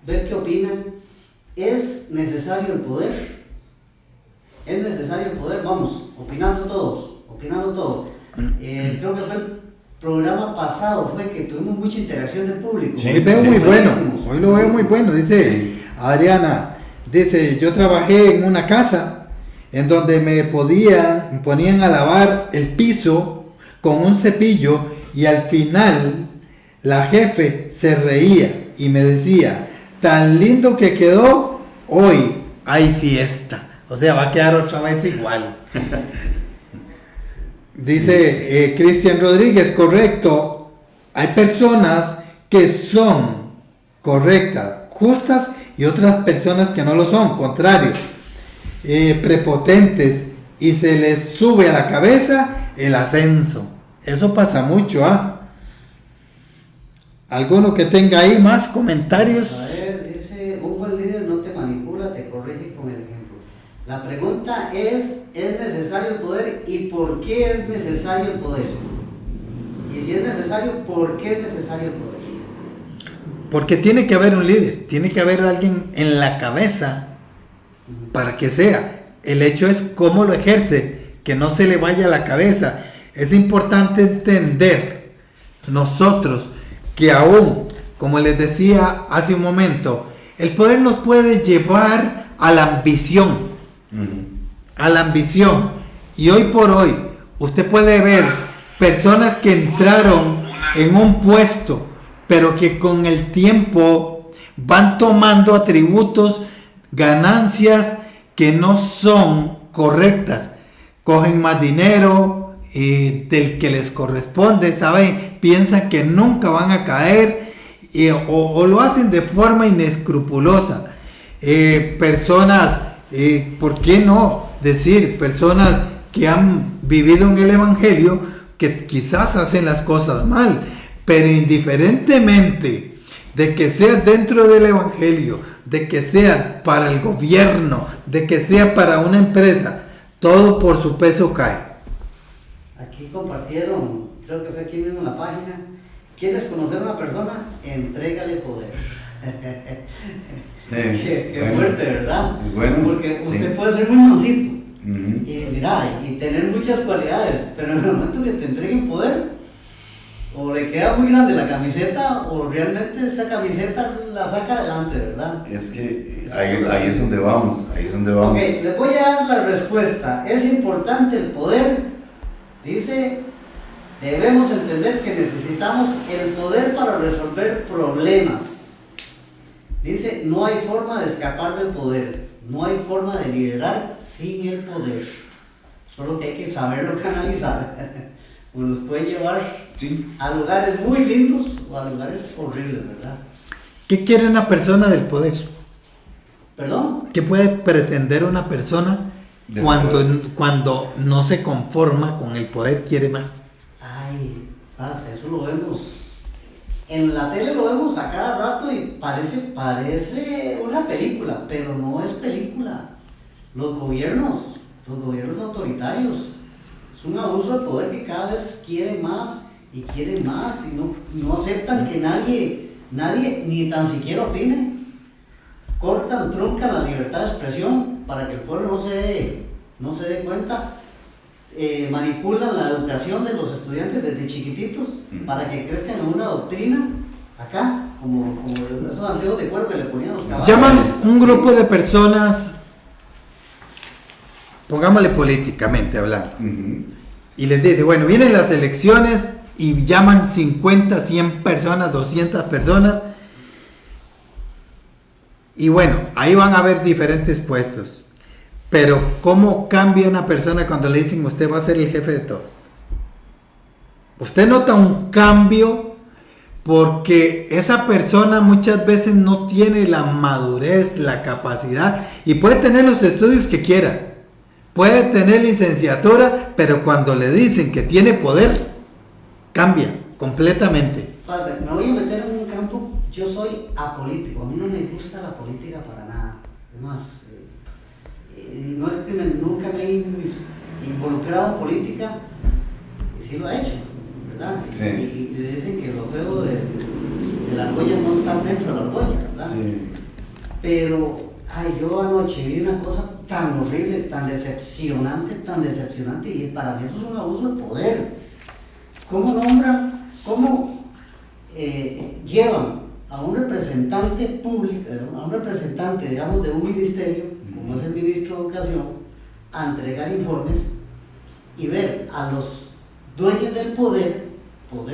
ver qué opinan. ¿Es necesario el poder? ¿Es necesario el poder? Vamos, opinando todos. Creo que fue el programa pasado, fue que tuvimos mucha interacción del público. Sí, veo muy bueno. Hoy lo veo muy bueno. Dice Adriana, yo trabajé en una casa en donde me ponían a lavar el piso con un cepillo y al final la jefe se reía y me decía, tan lindo que quedó, hoy hay fiesta. O sea, va a quedar otra vez igual. Dice Cristian Rodríguez, correcto. Hay personas que son correctas, justas, y otras personas que no lo son, contrario, prepotentes, y se les sube a la cabeza el ascenso. Eso pasa mucho, ¿ah? ¿Alguno que tenga ahí más comentarios? A ver, dice, un buen líder no te manipula, te corrige con el ejemplo. La pregunta ¿es necesario el poder? ¿Y por qué es necesario el poder? Y si es necesario, ¿por qué es necesario el poder? Porque tiene que haber un líder, tiene que haber alguien en la cabeza para que sea. El hecho es cómo lo ejerce, que no se le vaya a la cabeza. Es importante entender nosotros que aún, como les decía hace un momento, el poder nos puede llevar a la ambición. A la ambición. Y hoy por hoy, usted puede ver personas que entraron en un puesto, pero que con el tiempo van tomando atributos, ganancias que no son correctas. Cogen más dinero del que les corresponde, ¿saben? Piensan que nunca van a caer o lo hacen de forma inescrupulosa. Personas, ¿por qué no decir? Personas que han vivido en el Evangelio, que quizás hacen las cosas mal, pero indiferentemente de que sea dentro del Evangelio, de que sea para el gobierno, de que sea para una empresa, todo por su peso cae. Aquí compartieron, creo que fue aquí mismo en la página, ¿quieres conocer a una persona? Entrégale poder. Qué fuerte, ¿verdad? Bueno, porque usted puede ser muy mansito y tener muchas cualidades, pero en el momento que te entreguen poder, o le queda muy grande la camiseta, o realmente esa camiseta la saca adelante, ¿verdad? Es que ahí es donde vamos, Ok, les voy a dar la respuesta. ¿Es importante el poder? Dice, debemos entender que necesitamos el poder para resolver problemas. Dice, no hay forma de escapar del poder, no hay forma de liderar sin el poder. Solo que hay que saberlo canalizar. Pues nos puede llevar a lugares muy lindos o a lugares horribles, ¿verdad? ¿Qué quiere una persona del poder? ¿Perdón? ¿Qué puede pretender una persona cuando no se conforma con el poder, quiere más? Ay, eso lo vemos. En la tele lo vemos a cada rato y parece una película, pero no es película. los gobiernos autoritarios. Es un abuso de poder que cada vez quieren más y no aceptan que nadie ni tan siquiera opine. Cortan, truncan la libertad de expresión para que el pueblo no se dé cuenta. Manipulan la educación de los estudiantes desde chiquititos para que crezcan en una doctrina acá, como esos antiguos de cuero que le ponían los caballos. Llaman un grupo de personas, pongámosle políticamente hablando, y les dice, bueno, vienen las elecciones y llaman 50, 100 personas, 200 personas, y bueno, ahí van a haber diferentes puestos. Pero ¿cómo cambia una persona cuando le dicen usted va a ser el jefe de todos? Usted nota un cambio porque esa persona muchas veces no tiene la madurez, la capacidad, y puede tener los estudios que quiera, puede tener licenciatura, pero cuando le dicen que tiene poder, cambia completamente. Padre, me voy a meter en un campo, yo soy apolítico, a mí no me gusta la política para nada. Además, no es que nunca me he involucrado en política, y sí lo he hecho, ¿verdad? Sí. Y le dicen que lo feo de la argolla no está dentro de la argolla, ¿verdad? Sí. Pero, yo anoche vi una cosa tan horrible, tan decepcionante, y para mí eso es un abuso de poder. ¿Cómo llevan a un representante público, a un representante, digamos, de un ministerio, como es el ministro de Educación, a entregar informes y ver a los dueños del poder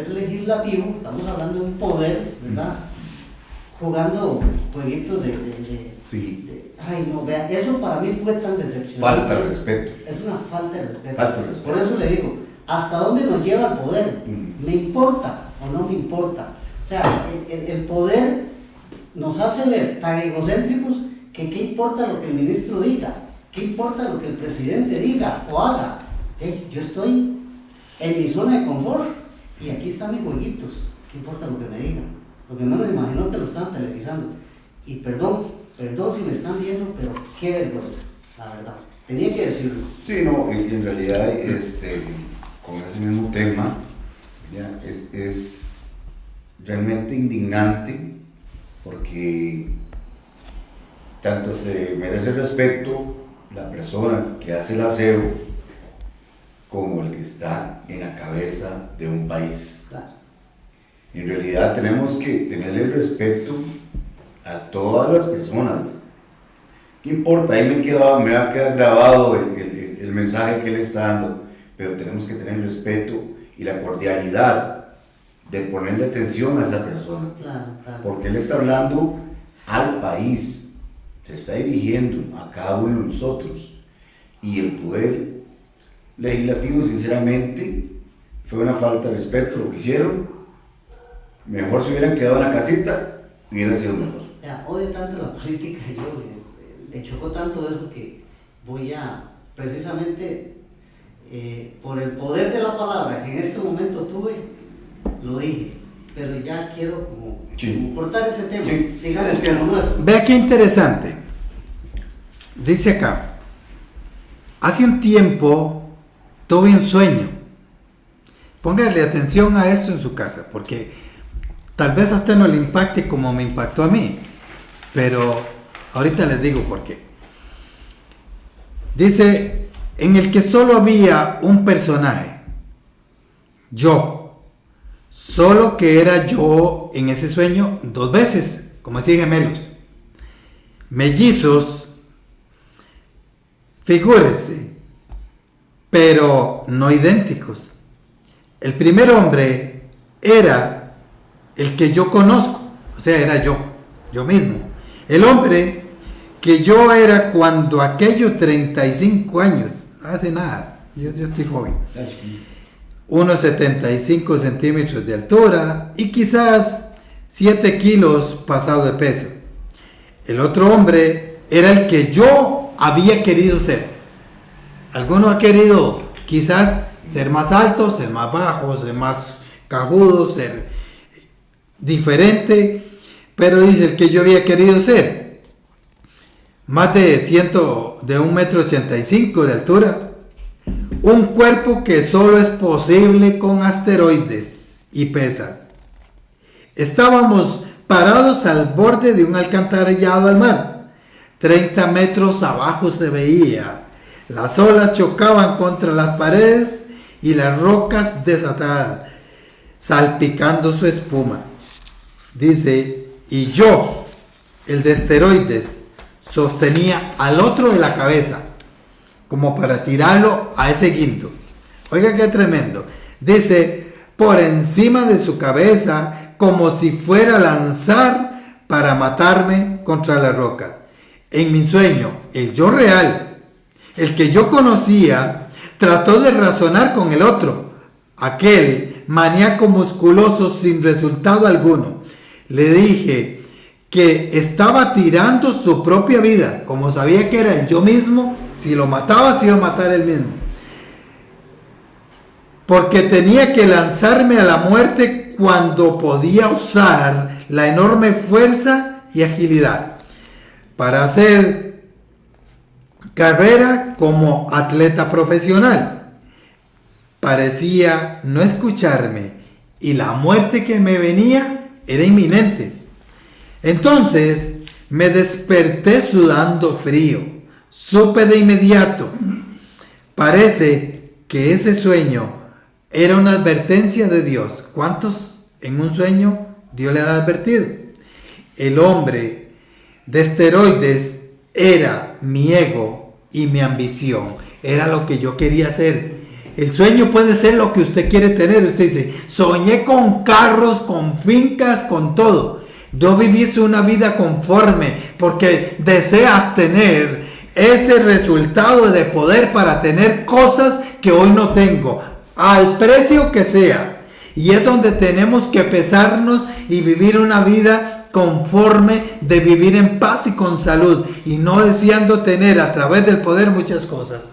legislativo, estamos hablando de un poder, ¿verdad? Jugando jueguitos Sí. no, vea, eso para mí fue tan decepcionante. Falta de respeto. Es una falta de respeto. Falta de respeto. Por eso le digo, ¿hasta dónde nos lleva el poder? ¿Me importa o no me importa? O sea, el poder nos hace ver tan egocéntricos que qué importa lo que el ministro diga, qué importa lo que el presidente diga o haga. Yo estoy en mi zona de confort y aquí están mis jueguitos, qué importa lo que me digan. Lo que no me imagino que lo estaban televisando. Y perdón si me están viendo, pero qué vergüenza, la verdad. Tenía que decirlo. Sí, no, en realidad, con ese mismo tema, ya, es realmente indignante porque tanto se merece respeto la persona que hace el aseo como el que está en la cabeza de un país. Claro. En realidad tenemos que tenerle respeto a todas las personas. ¿Qué importa? Ahí me va a quedar grabado el mensaje que él está dando, pero tenemos que tener respeto y la cordialidad de ponerle atención a esa persona. Claro. Porque él está hablando al país, se está dirigiendo a cada uno de nosotros. Y el poder legislativo, sinceramente, fue una falta de respeto lo que hicieron. Mejor se hubieran quedado en la casita, hubiera sido mejor. Ya, odio tanto la política, yo me chocó tanto eso que voy a, precisamente, por el poder de la palabra que en este momento tuve, lo dije, pero ya quiero como cortar ese tema. Sí. Sigamos con lo nuestro. Vea qué interesante. Dice acá, hace un tiempo tuve un sueño. Póngale atención a esto en su casa, porque tal vez a usted no le impacte como me impactó a mí, pero ahorita les digo por qué. Dice, en el que solo había un personaje, yo, solo que era yo en ese sueño 2 veces, como así gemelos, mellizos, figúrese, pero no idénticos. El primer hombre era el que yo conozco, o sea, era yo mismo. El hombre que yo era cuando aquellos 35 años, hace nada, yo estoy joven, unos 75 centímetros de altura y quizás 7 kilos pasado de peso. El otro hombre era el que yo había querido ser. Alguno ha querido quizás ser más alto, ser más bajo, ser más cajudo, ser diferente, pero dice el que yo había querido ser. Más de de 1,85 m de altura, un cuerpo que solo es posible con asteroides y pesas. Estábamos parados al borde de un alcantarillado al mar. 30 metros abajo se veía. Las olas chocaban contra las paredes y las rocas desatadas, salpicando su espuma. Dice, y yo, el de esteroides, sostenía al otro de la cabeza, como para tirarlo a ese guindo. Oiga qué tremendo. Dice, por encima de su cabeza, como si fuera a lanzar para matarme contra las rocas. En mi sueño, el yo real, el que yo conocía, trató de razonar con el otro, aquel maníaco musculoso sin resultado alguno. Le dije que estaba tirando su propia vida, como sabía que era el yo mismo, si lo mataba se iba a matar él mismo, porque tenía que lanzarme a la muerte cuando podía usar la enorme fuerza y agilidad para hacer carrera como atleta profesional. Parecía no escucharme y la muerte que me venía era inminente. Entonces me desperté sudando frío. Supe de inmediato. Parece que ese sueño era una advertencia de Dios. ¿Cuántos en un sueño Dios le ha advertido? El hombre de esteroides era mi ego y mi ambición. Era lo que yo quería hacer. El sueño puede ser lo que usted quiere tener. Usted dice, soñé con carros, con fincas, con todo. No viviste una vida conforme porque deseas tener ese resultado de poder para tener cosas que hoy no tengo, al precio que sea. Y es donde tenemos que pesarnos y vivir una vida conforme, de vivir en paz y con salud, y no deseando tener a través del poder muchas cosas.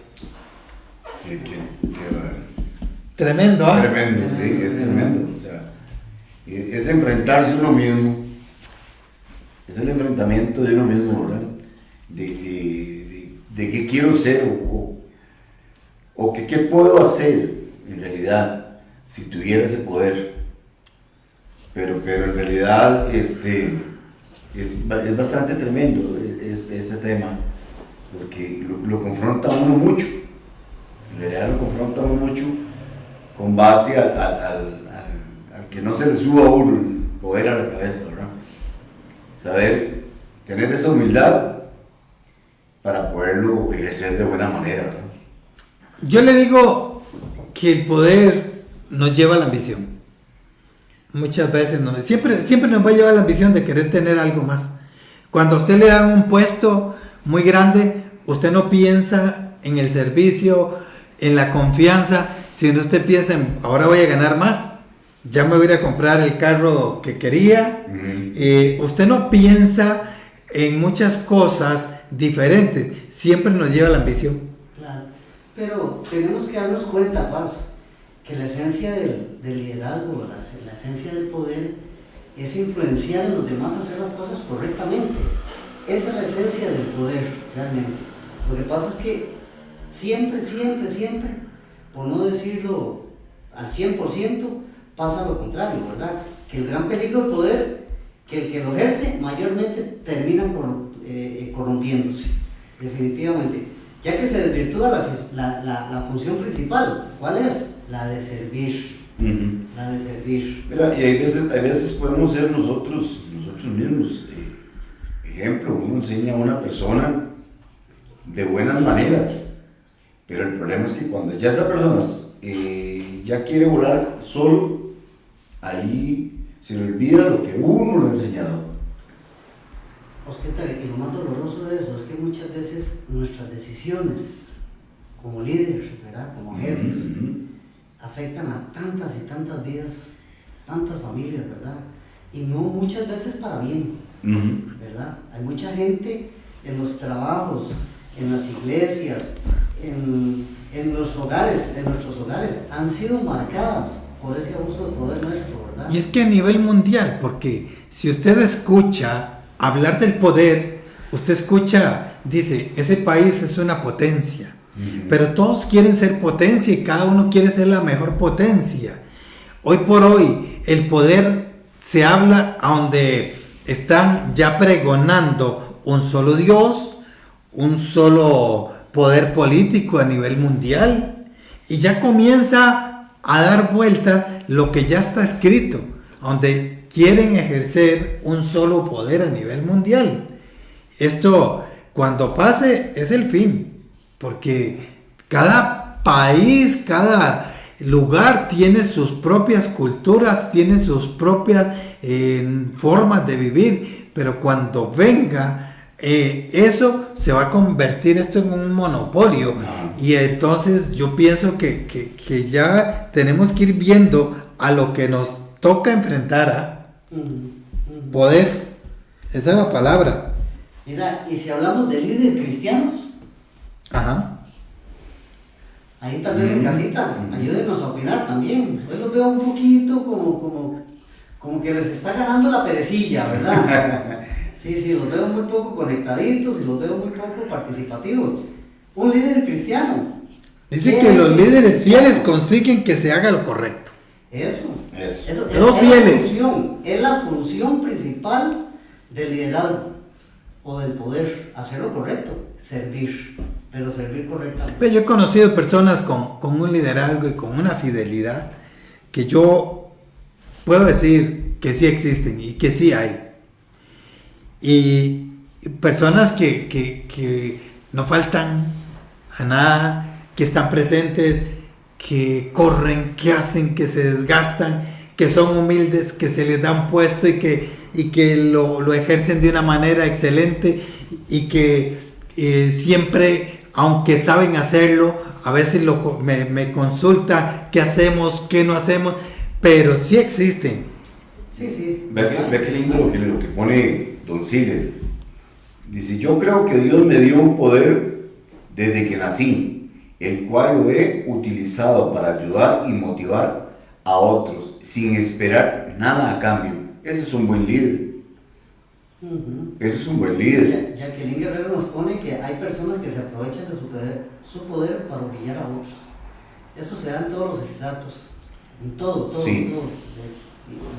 Tremendo, ¿ah? Tremendo, sí, es tremendo. O sea, es enfrentarse a uno mismo. Es el enfrentamiento de uno mismo, ¿verdad? De qué quiero ser o qué puedo hacer en realidad si tuviera ese poder. Pero en realidad es bastante tremendo este tema, porque lo confronta a uno mucho. En realidad lo confronta a uno mucho con base al que no se le suba a uno el poder a la cabeza, ¿verdad? Saber tener esa humildad para poderlo ejercer de buena manera, ¿verdad? Yo le digo que el poder nos lleva a la ambición. Muchas veces siempre nos va a llevar a la ambición de querer tener algo más. Cuando a usted le dan un puesto muy grande, usted no piensa en el servicio, en la confianza, sino usted piensa en, ahora voy a ganar más. Ya me voy a ir a comprar el carro que quería. Usted no piensa en muchas cosas diferentes. Siempre nos lleva a la ambición. Claro, pero tenemos que darnos cuenta, Paz, que la esencia del liderazgo, la esencia del poder, es influenciar a los demás a hacer las cosas correctamente. Esa es la esencia del poder, realmente. Lo que pasa es que siempre, por no decirlo al 100%, pasa lo contrario, ¿verdad? Que el gran peligro del poder, que el que lo ejerce mayormente termina corrompiéndose, definitivamente, ya que se desvirtúa la función principal. ¿Cuál es? La de servir. La de servir. Mira, y hay veces podemos ser nosotros mismos. Ejemplo, uno enseña a una persona de buenas maneras, pero el problema es que cuando ya esa persona ya quiere volar solo, ahí se le olvida lo que uno le ha enseñado. Oscar, y lo más doloroso de eso es que muchas veces nuestras decisiones como líderes, ¿verdad? Como jefes, afectan a tantas y tantas vidas, tantas familias, ¿verdad? Y no muchas veces para bien, ¿verdad? Hay mucha gente en los trabajos, en las iglesias, en los hogares, en nuestros hogares, han sido marcadas por ese abuso de poder nuestro, ¿verdad? Y es que a nivel mundial, porque si usted escucha hablar del poder, usted escucha dice, ese país es una potencia, Ujú. pero todos quieren ser potencia y cada uno quiere ser la mejor potencia. Hoy por hoy el poder se habla a donde están ya pregonando un solo Dios, un solo poder político a nivel mundial, y ya comienza a dar vuelta lo que ya está escrito, donde quieren ejercer un solo poder a nivel mundial. Esto, cuando pase, es el fin, porque cada país, cada lugar tiene sus propias culturas, tiene sus propias formas de vivir, pero cuando venga eso se va a convertir esto en un monopolio. Y entonces yo pienso que ya tenemos que ir viendo a lo que nos toca enfrentar a poder. Esa es la palabra. Mira, y si hablamos de líderes cristianos, Ajá. ahí tal vez en casita, ayúdenos a opinar también. Hoy los veo un poquito como que les está ganando la perecilla, ¿verdad? Sí, los veo muy poco conectaditos y los veo muy poco participativos. Un líder cristiano. Dice que los líderes fieles consiguen que se haga lo correcto. Eso. Los fieles. Es la función principal del liderazgo o del poder, hacer lo correcto, servir, pero servir correctamente. Pero yo he conocido personas con un liderazgo y con una fidelidad que yo puedo decir que sí existen y que sí hay. Y personas que no faltan a nada, que están presentes, que corren, que hacen, que se desgastan, que son humildes, que se les da un puesto y que lo ejercen de una manera excelente y que siempre, aunque saben hacerlo, a veces me consulta qué hacemos, qué no hacemos, pero sí existen. Sí. Ve qué lindo lo que pone Don Siler. Dice, yo creo que Dios me dio un poder desde que nací, el cual lo he utilizado para ayudar y motivar a otros, sin esperar nada a cambio. Ese es un buen líder. Ese es un buen líder. Jacqueline Guerrero nos pone que hay personas que se aprovechan de su poder para humillar a otros. Eso se da en todos los estratos, en todo. Sí.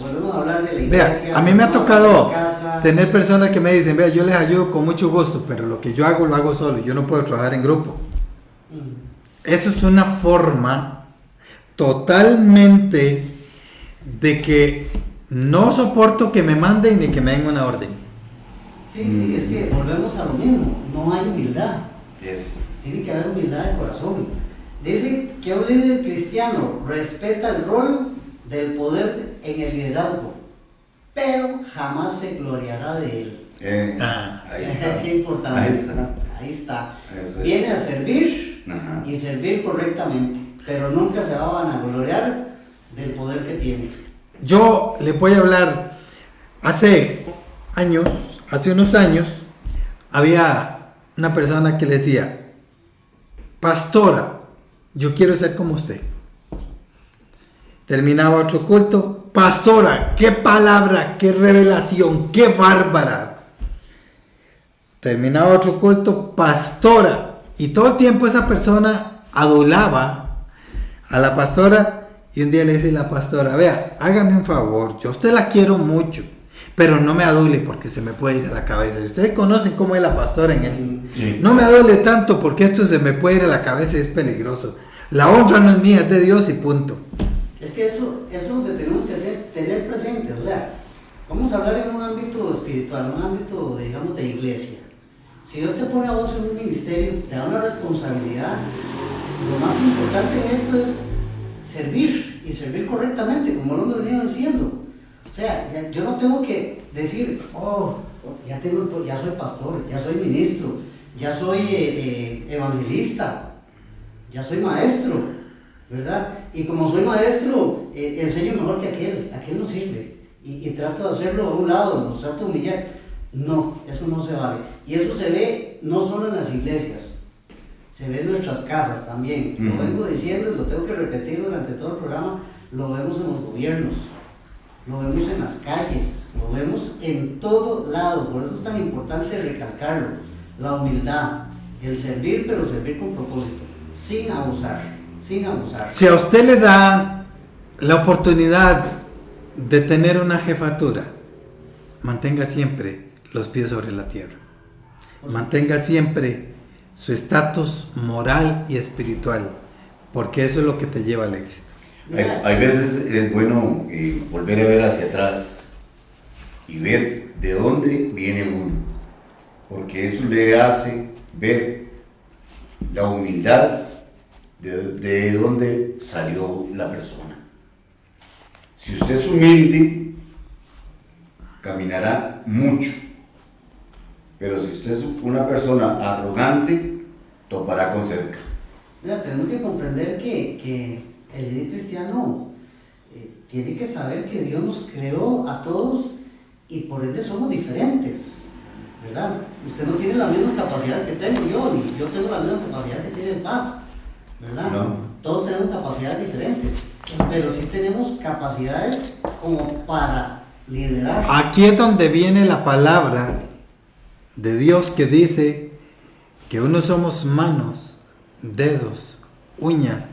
Volvemos a hablar de la iglesia. Vea, a mí me ha tocado casa. tener personas que me dicen, vea, yo les ayudo con mucho gusto, pero lo que yo hago lo hago solo, yo no puedo trabajar en grupo. Eso es una forma totalmente de que no soporto que me manden ni que me den una orden. Sí, es que volvemos a lo mismo, no hay humildad. Yes. Tiene que haber humildad de corazón. Dice que un líder cristiano respeta el rol del poder en el liderazgo, pero jamás se gloriará de él. Ahí está. Qué importante. Ahí está. Viene a servir y servir correctamente, pero nunca se va a vanagloriar del poder que tiene. Yo le voy a hablar, hace unos años, había una persona que le decía, pastora, yo quiero ser como usted. Terminaba otro culto, pastora, qué palabra, qué revelación, qué bárbara. Terminaba otro culto, pastora, y todo el tiempo esa persona adulaba a la pastora, y un día le dice la pastora, vea, hágame un favor, yo a usted la quiero mucho, pero no me adule porque se me puede ir a la cabeza. Y ustedes conocen cómo es la pastora en eso. Sí. No me adule tanto porque esto se me puede ir a la cabeza y es peligroso. La honra no es mía, es de Dios y punto. Es que eso es lo que tenemos que tener presente. O sea, vamos a hablar en un ámbito espiritual, un ámbito, digamos, de iglesia. Si Dios te pone a vos en un ministerio, te da una responsabilidad, lo más importante en esto es servir y servir correctamente, como lo hemos venido diciendo. O sea, yo no tengo que decir, ya soy pastor, ya soy ministro, ya soy evangelista, ya soy maestro, ¿verdad? Y como soy maestro, enseño mejor que aquel no sirve. Y trato de hacerlo a un lado, los trato de humillar. No, eso no se vale. Y eso se ve no solo en las iglesias, se ve en nuestras casas también. Lo vengo diciendo y lo tengo que repetir durante todo el programa, lo vemos en los gobiernos, lo vemos en las calles, lo vemos en todo lado. Por eso es tan importante recalcarlo. la humildad, el servir, pero servir con propósito, sin abusar, sin abusar. Si a usted le da la oportunidad de tener una jefatura, mantenga siempre los pies sobre la tierra. Mantenga siempre su estatus moral y espiritual, porque eso es lo que te lleva al éxito. Hay veces es bueno volver a ver hacia atrás y ver de dónde viene uno, porque eso le hace ver la humildad de dónde salió la persona. Si usted es humilde, caminará mucho, pero si usted es una persona arrogante, topará con cerca. Mira, tenemos que comprender que el líder cristiano tiene que saber que Dios nos creó a todos y por ende somos diferentes, ¿verdad? Usted no tiene las mismas capacidades que tengo yo, ni yo tengo las mismas capacidades que tiene Paz, ¿verdad? No. Todos tenemos capacidades diferentes, pero sí tenemos capacidades como para liderar. Aquí es donde viene la palabra de Dios que dice que unos somos manos, dedos, uñas,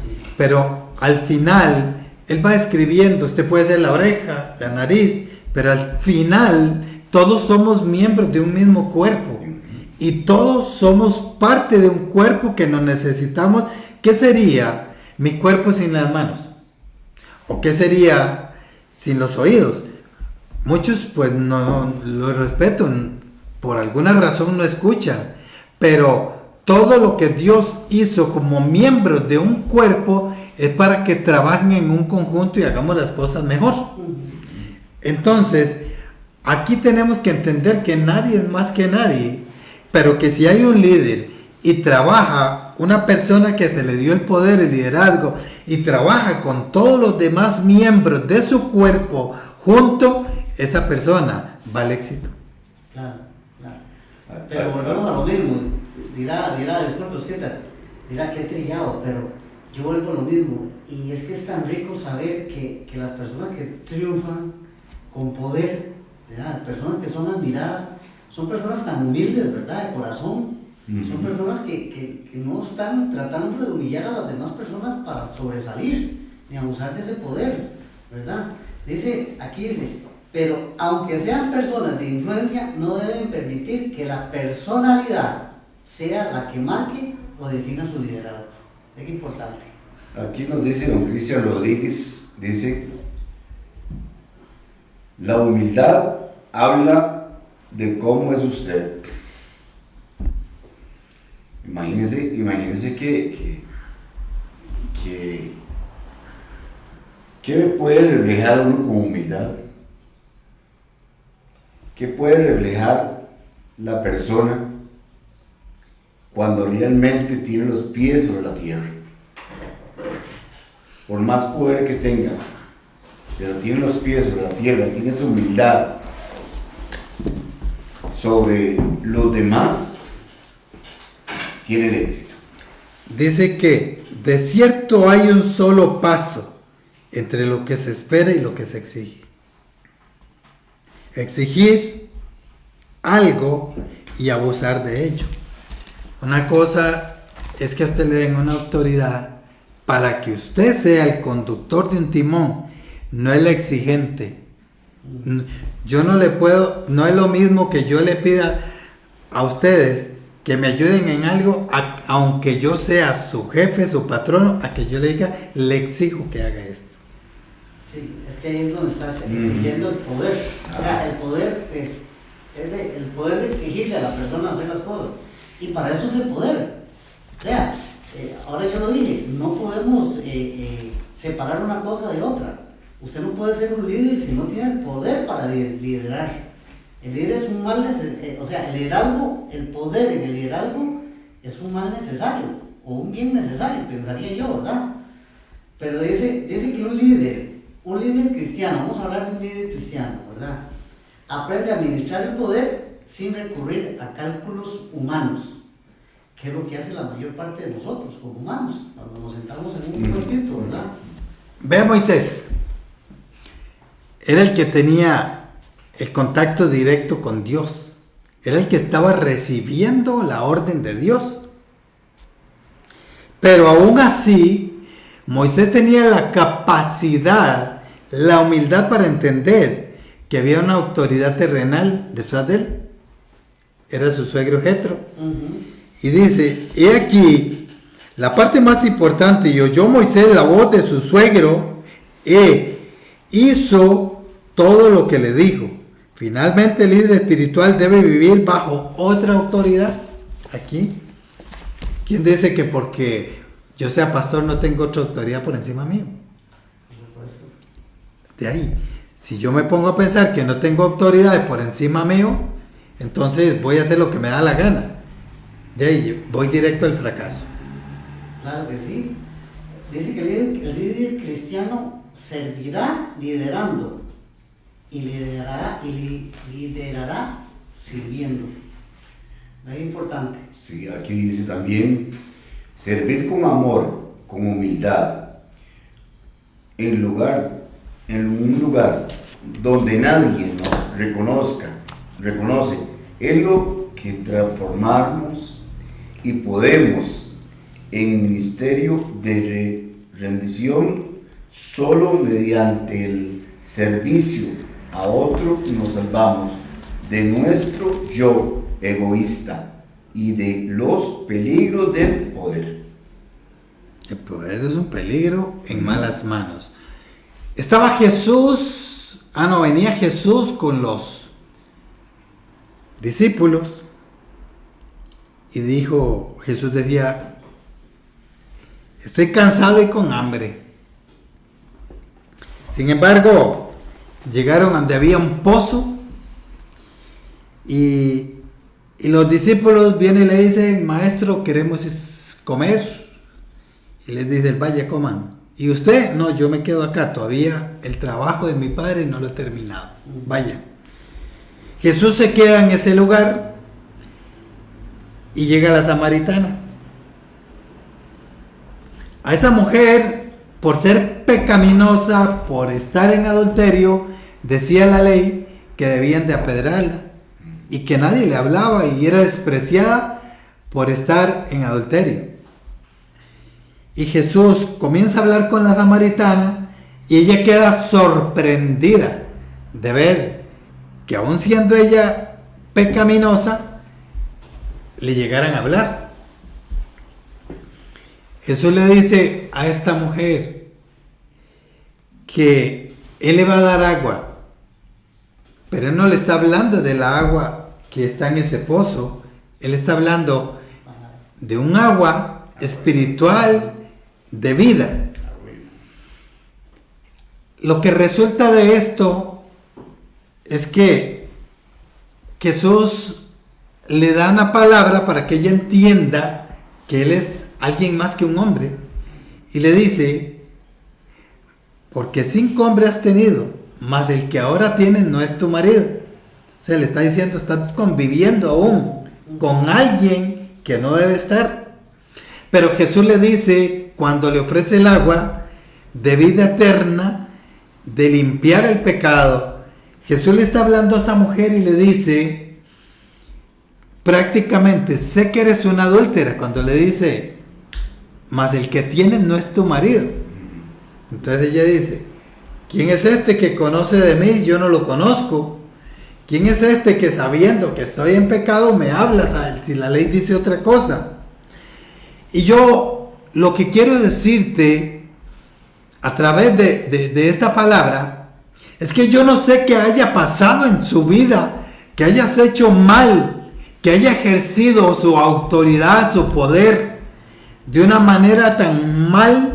Sí. pero al final Él va escribiendo. Usted puede ser la oreja, la nariz, pero al final todos somos miembros de un mismo cuerpo y todos somos parte de un cuerpo que nos necesitamos. ¿Qué sería mi cuerpo sin las manos? ¿O qué sería sin los oídos? Muchos pues no lo respeto, por alguna razón no escuchan, pero todo lo que Dios hizo como miembros de un cuerpo es para que trabajen en un conjunto y hagamos las cosas mejor. Entonces, aquí tenemos que entender que nadie es más que nadie, pero que si hay un líder y trabaja, una persona que se le dio el poder, el liderazgo, y trabaja con todos los demás miembros de su cuerpo junto, esa persona va al éxito. Claro, claro. Pero volvemos a lo mismo. Dirá, disculpe, dirá que he trillado, pero yo vuelvo a lo mismo. Y es que es tan rico saber que las personas que triunfan con poder, ¿verdad? Personas que son admiradas, son personas tan humildes, ¿verdad? De corazón. Son personas que no están tratando de humillar a las demás personas para sobresalir, ni abusar de ese poder, ¿verdad? Aquí dice, pero aunque sean personas de influencia, no deben permitir que la personalidad sea la que marque o defina su liderazgo. Es importante. Aquí nos dice don Cristian Rodríguez, dice, la humildad habla de cómo es usted. Imagínense ¿qué puede reflejar uno con humildad? ¿Qué puede reflejar la persona cuando realmente tiene los pies sobre la tierra? Por más poder que tenga, pero tiene los pies sobre la tierra, tiene esa humildad sobre los demás, tiene el éxito. Dice que de cierto hay un solo paso entre lo que se espera y lo que se exige. Exigir algo y abusar de ello. Una cosa es que a usted le den una autoridad para que usted sea el conductor de un timón, no el exigente. Yo no le puedo, no es lo mismo que yo le pida a ustedes que me ayuden en algo, aunque yo sea su jefe, su patrono, a que yo le diga, le exijo que haga esto. Sí, es que ahí es donde estás exigiendo el poder. O sea, el poder es el poder de exigirle a la persona hacer las cosas. Y para eso es el poder. O sea, ahora yo lo dije, no podemos separar una cosa de otra. Usted no puede ser un líder si no tiene el poder para liderar. El líder es un mal necesario, o sea, el liderazgo, el poder en el liderazgo es un mal necesario, o un bien necesario, pensaría yo, ¿verdad? Pero dice que un líder cristiano, vamos a hablar de un líder cristiano, ¿verdad? Aprende a administrar el poder sin recurrir a cálculos humanos, que es lo que hace la mayor parte de nosotros como humanos, cuando nos sentamos en un puestito, ¿verdad? Ve a Moisés, era el que tenía el contacto directo con Dios, era el que estaba recibiendo la orden de Dios. Pero aún así, Moisés tenía la capacidad, la humildad para entender que había una autoridad terrenal detrás de él. Era su suegro Jetro. Y dice, he aquí, la parte más importante, y oyó Moisés la voz de su suegro, hizo todo lo que le dijo. Finalmente el líder espiritual debe vivir bajo otra autoridad. Aquí, ¿quién dice que porque yo sea pastor no tengo otra autoridad por encima mío? De ahí, si yo me pongo a pensar que no tengo autoridad por encima mío, entonces voy a hacer lo que me da la gana. De ahí voy directo al fracaso. Claro que sí. Dice que el líder cristiano servirá liderando y liderará sirviendo. Es importante. Sí, aquí dice también, servir con amor, con humildad, en un lugar donde nadie nos reconoce, es lo que transformamos y podemos en ministerio de rendición. Solo mediante el servicio a otro nos salvamos de nuestro yo egoísta y de los peligros del poder. El poder es un peligro en malas manos. Estaba Jesús, venía Jesús con los discípulos y Jesús decía, estoy cansado y con hambre. Sin embargo, llegaron donde había un pozo y los discípulos vienen y le dicen, maestro, queremos comer. Y les dice, vaya, coman. ¿Y usted? No, yo me quedo acá, todavía el trabajo de mi padre no lo he terminado. Vaya. Jesús se queda en ese lugar y llega la samaritana. A esa mujer, por ser pecaminosa, por estar en adulterio, decía la ley que debían de apedrearla y que nadie le hablaba y era despreciada por estar en adulterio. Y Jesús comienza a hablar con la samaritana y ella queda sorprendida de ver que aun siendo ella pecaminosa, le llegaran a hablar. Jesús le dice a esta mujer que Él le va a dar agua, pero Él no le está hablando de la agua que está en ese pozo, Él está hablando de un agua espiritual de vida. Lo que resulta de esto es que Jesús le da una palabra para que ella entienda que Él es alguien más que un hombre, y le dice, porque 5 hombres has tenido, mas el que ahora tienes no es tu marido. O sea, le está diciendo, estás conviviendo aún con alguien que no debe estar. Pero Jesús le dice, cuando le ofrece el agua de vida eterna, de limpiar el pecado, Jesús le está hablando a esa mujer y le dice, prácticamente, sé que eres una adúltera, cuando le dice, mas el que tienes no es tu marido. Entonces ella dice, ¿quién es este que conoce de mí? Yo no lo conozco. ¿Quién es este que sabiendo que estoy en pecado me hablas si la ley dice otra cosa? Y yo lo que quiero decirte a través de esta palabra es que yo no sé qué haya pasado en su vida, que hayas hecho mal, que haya ejercido su autoridad, su poder de una manera tan mal,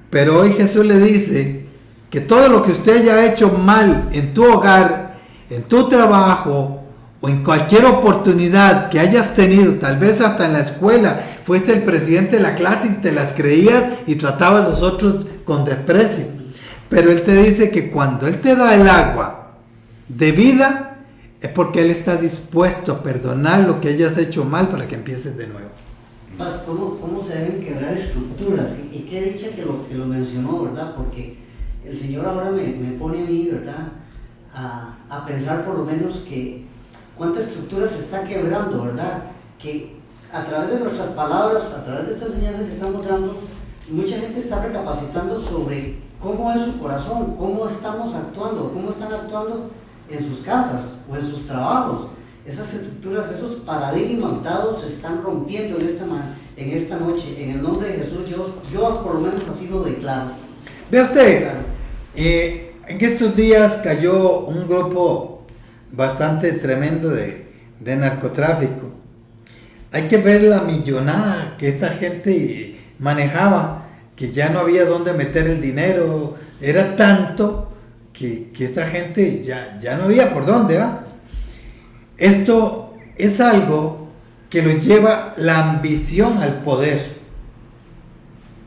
pero hoy Jesús le dice que todo lo que usted haya hecho mal en tu hogar, en tu trabajo o en cualquier oportunidad que hayas tenido, tal vez hasta en la escuela, fuiste el presidente de la clase y te las creías y tratabas a los otros con desprecio, pero Él te dice que cuando Él te da el agua de vida es porque Él está dispuesto a perdonar lo que hayas hecho mal para que empieces de nuevo. Paz, ¿cómo se deben quebrar estructuras? Y qué dicha que lo mencionó, ¿verdad? Porque el Señor ahora me pone a mí, ¿verdad? A pensar por lo menos que cuánta estructura se está quebrando, ¿verdad? Que a través de nuestras palabras, a través de esta enseñanza que estamos dando, mucha gente está recapacitando sobre cómo es su corazón, cómo estamos actuando, cómo están actuando en sus casas o en sus trabajos. Esas estructuras, esos paradigmas dados se están rompiendo en esta noche. En el nombre de Jesús, yo por lo menos así lo declaro. Vea usted, en estos días cayó un grupo bastante tremendo de narcotráfico. Hay que ver la millonada que esta gente manejaba, que ya no había dónde meter el dinero. Era tanto que esta gente ya no había por dónde, ¿va? Esto es algo que lo lleva la ambición al poder.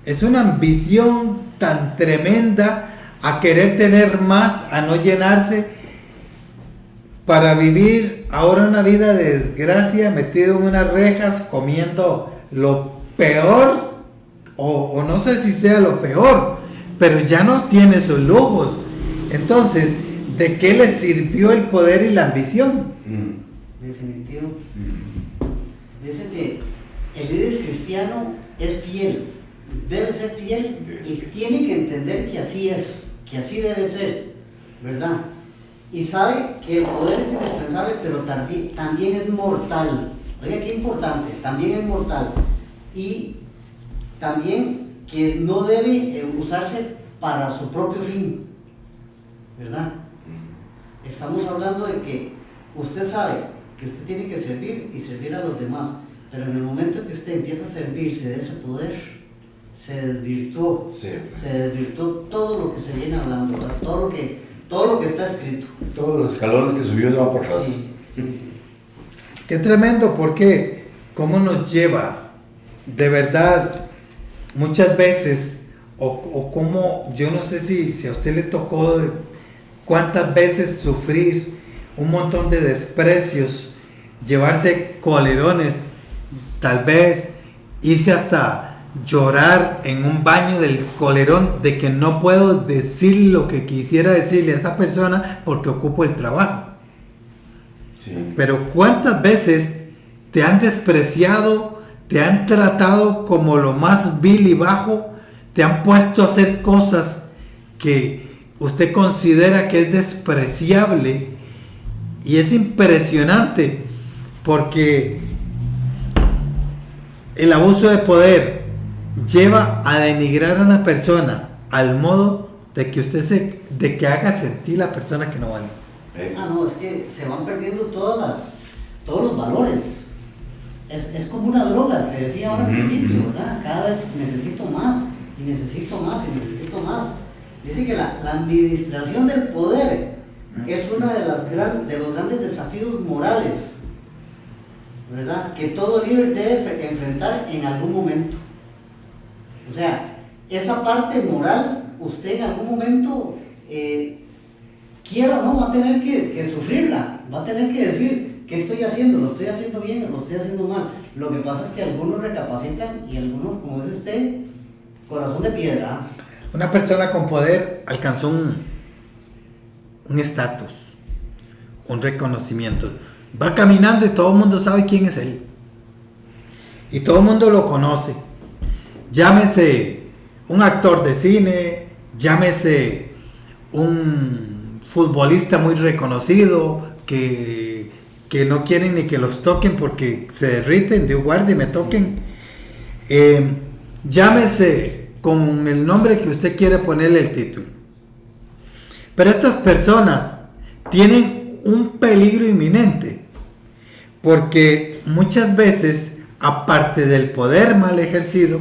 Es una ambición tan tremenda a querer tener más, a no llenarse, para vivir ahora una vida de desgracia, metido en unas rejas, comiendo lo peor, o no sé si sea lo peor, pero ya no tiene sus lujos. Entonces, ¿de qué le sirvió el poder y la ambición? Definitivo. Dice que el líder cristiano es fiel, debe ser fiel y tiene que entender que así es, que así debe ser, ¿verdad? Y sabe que el poder es indispensable, pero también es mortal. Oiga, qué importante, también es mortal. Y también que no debe usarse para su propio fin, ¿verdad? Estamos hablando de que usted sabe que usted tiene que servir y servir a los demás, pero en el momento que usted empieza a servirse de ese poder, se desvirtuó todo lo que se viene hablando, ¿verdad? Todo lo que está escrito. Todos los escalones que subió se van por atrás. Sí. Qué tremendo, porque cómo nos lleva, de verdad, muchas veces, o cómo, yo no sé si a usted le tocó cuántas veces sufrir un montón de desprecios, llevarse colerones, tal vez irse hasta llorar en un baño del colerón de que no puedo decir lo que quisiera decirle a esta persona porque ocupo el trabajo. Sí. Pero cuántas veces te han despreciado, te han tratado como lo más vil y bajo, te han puesto a hacer cosas que usted considera que es despreciable. Y es impresionante porque el abuso de poder lleva a denigrar a una persona al modo de que de que haga sentir a la persona que no vale. No, es que se van perdiendo todos los valores. Es como una droga, se decía ahora al principio, ¿verdad? Cada vez necesito más y necesito más y necesito más. Dice que la administración del poder es uno de los grandes desafíos morales, ¿verdad? Que todo líder debe enfrentar en algún momento. O sea, esa parte moral, usted en algún momento, quiera o no, va a tener que sufrirla, va a tener que decir, ¿qué estoy haciendo? ¿Lo estoy haciendo bien o lo estoy haciendo mal? Lo que pasa es que algunos recapacitan y algunos, como dice usted, corazón de piedra. Una persona con poder alcanzó un estatus, un reconocimiento. Va caminando y todo el mundo sabe quién es él. Y todo el mundo lo conoce. Llámese un actor de cine, llámese un futbolista muy reconocido que no quieren ni que los toquen porque se derriten, Dios guarde, me toquen. Llámese con el nombre que usted quiere ponerle el título. Pero estas personas tienen un peligro inminente, porque muchas veces, aparte del poder mal ejercido,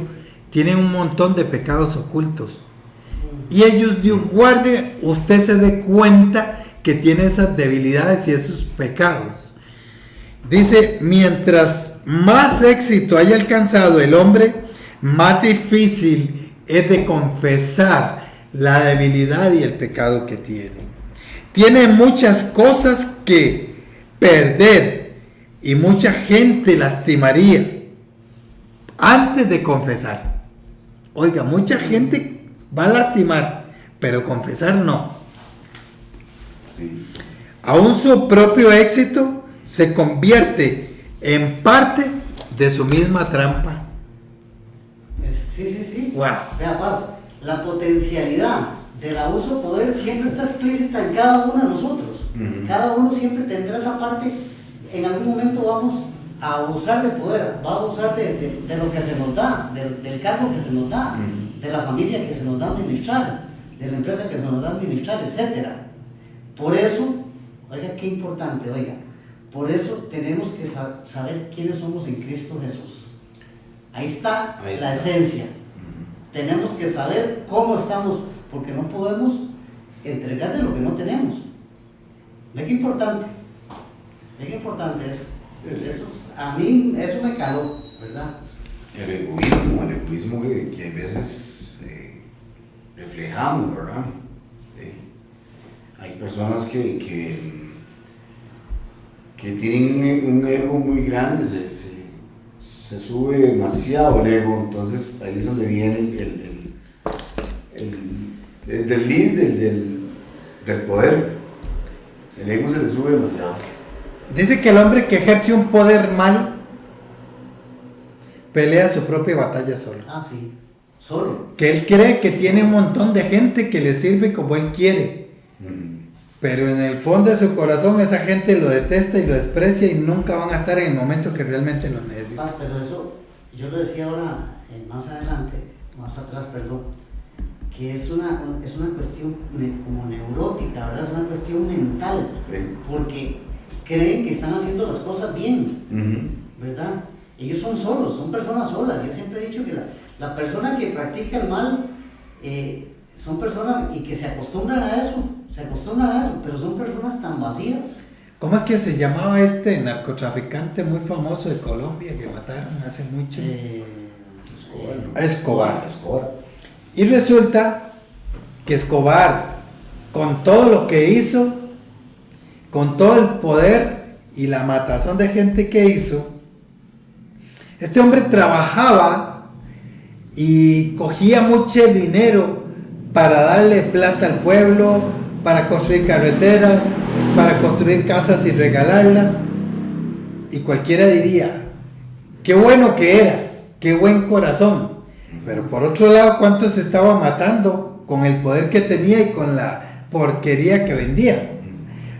tienen un montón de pecados ocultos. Y ellos, Dios guarde, usted se dé cuenta que tiene esas debilidades y esos pecados. Dice, mientras más éxito haya alcanzado el hombre, más difícil es de confesar la debilidad y el pecado que tiene. Tiene muchas cosas que perder y mucha gente lastimaría antes de confesar. Oiga, mucha gente va a lastimar, pero confesar no. Sí. Aún su propio éxito se convierte en parte de su misma trampa. Sí. Wow. Vea, Paz, la potencialidad del abuso de poder siempre está explícita en cada uno de nosotros. Cada uno siempre tendrá esa parte. En algún momento vamos a abusar de poder, va a abusar de lo que se nos da, del cargo que se nos da, de la familia que se nos da administrar, de la empresa que se nos da administrar, etc. Por eso, oiga, qué importante, por eso tenemos que saber quiénes somos en Cristo Jesús. Ahí está la esencia. Tenemos que saber cómo estamos, porque no podemos entregar de lo que no tenemos. ¿Ve qué importante? ¿Ve qué importante es? Eso, a mí eso me caló, ¿verdad? El egoísmo que a veces reflejamos, ¿verdad? Hay personas que tienen un ego muy grande, se sube demasiado el ego, entonces ahí es donde viene el del poder. El ego se le sube demasiado. Dice que el hombre que ejerce un poder mal pelea su propia batalla solo. Sí, solo. Que él cree que tiene un montón de gente que le sirve como él quiere. Pero en el fondo de su corazón esa gente lo detesta y lo desprecia y nunca van a estar en el momento que realmente lo necesitan. Pero eso, yo lo decía ahora, más adelante, más atrás, perdón, que es una cuestión como neurótica, ¿verdad? Es una cuestión mental, porque creen que están haciendo las cosas bien, ¿verdad? Ellos son solos, son personas solas. Yo siempre he dicho que la persona que practica el mal son personas y que se acostumbran a eso, pero son personas tan vacías. ¿Cómo es que se llamaba este narcotraficante muy famoso de Colombia que mataron hace mucho? Escobar. Y resulta que Escobar, con todo lo que hizo, con todo el poder y la matazón de gente que hizo, este hombre trabajaba y cogía mucho dinero para darle plata al pueblo, para construir carreteras, para construir casas y regalarlas. Y cualquiera diría, qué bueno que era, qué buen corazón. Pero por otro lado, ¿cuántos estaba matando con el poder que tenía y con la porquería que vendía?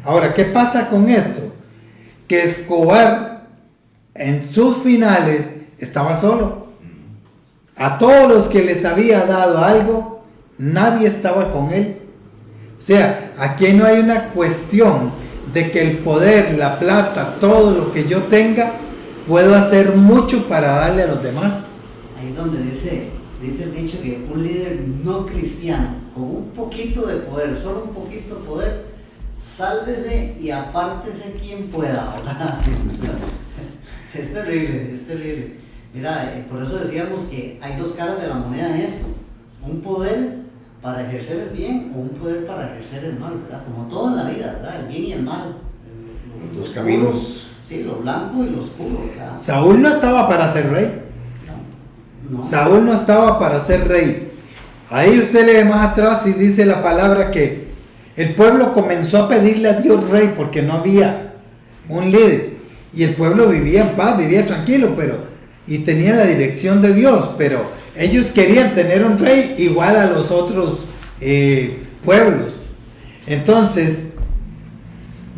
Ahora, ¿qué pasa con esto? Que Escobar en sus finales estaba solo. A todos los que les había dado algo, nadie estaba con él. O sea, aquí no hay una cuestión de que el poder, la plata, todo lo que yo tenga, puedo hacer mucho para darle a los demás. Ahí es donde dice el dicho que un líder no cristiano, con un poquito de poder, solo un poquito de poder, sálvese y apártese quien pueda, ¿verdad? Es terrible. Mira, por eso decíamos que hay dos caras de la moneda en esto. Un poder para ejercer el bien o un poder para ejercer el mal, ¿verdad? Como todo en la vida, ¿verdad? El bien y el mal. Los dos caminos. Sí, lo blanco y lo oscuro, ¿verdad? Saúl no estaba para ser rey. No. Saúl no estaba para ser rey. Ahí usted lee más atrás y dice la palabra que el pueblo comenzó a pedirle a Dios rey porque no había un líder. Y el pueblo vivía en paz, vivía tranquilo, y tenía la dirección de Dios, pero ellos querían tener un rey igual a los otros pueblos. Entonces,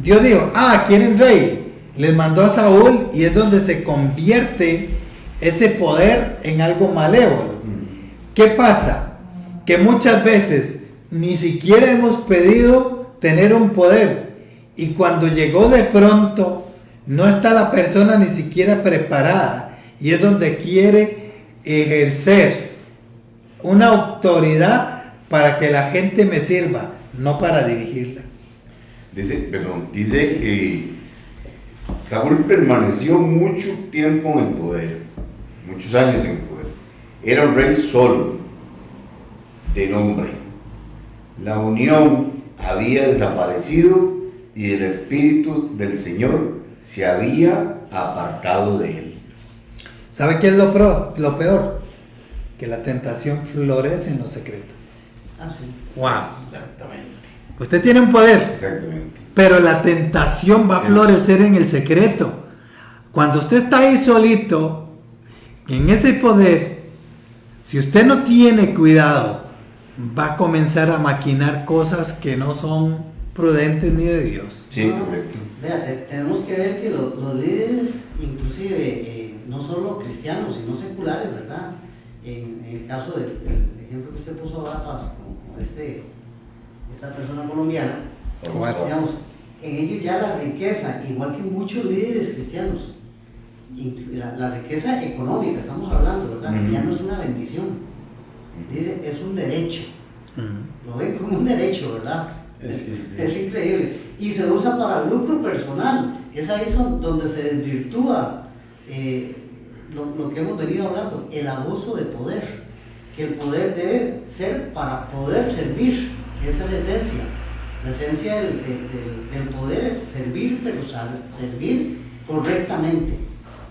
Dios dijo, ¿quieren rey? Les mandó a Saúl y es donde se convierte ese poder en algo malévolo. ¿Qué pasa? Que muchas veces ni siquiera hemos pedido tener un poder y cuando llegó de pronto no está la persona ni siquiera preparada y es donde quiere ejercer una autoridad para que la gente me sirva, no para dirigirla. Dice que Saúl permaneció mucho tiempo en el poder, muchos años en el poder. Era un rey solo, de nombre. La unión había desaparecido y el espíritu del Señor se había apartado de él. ¿Sabe qué es lo peor? Que la tentación florece en lo secreto. Sí. Wow. Exactamente. Usted tiene un poder, Exactamente. pero la tentación va a florecer en el secreto. Cuando usted está ahí solito, en ese poder, si usted no tiene cuidado, va a comenzar a maquinar cosas que no son prudentes ni de Dios. Sí, correcto. Vea, tenemos que ver que los líderes, inclusive no solo cristianos, sino seculares, ¿verdad? En el caso del ejemplo que usted puso ahora, como esta persona colombiana, digamos, en ellos ya la riqueza, igual que muchos líderes cristianos, la riqueza económica, estamos hablando, ¿verdad? Ya no es una bendición, dice, es un derecho. Lo ven como un derecho, ¿verdad? Es increíble. Y se usa para lucro personal. Es ahí donde se desvirtúa lo que hemos venido hablando, el abuso de poder. Que el poder debe ser para poder servir, que esa es la esencia. La esencia del poder es servir, pero servir correctamente,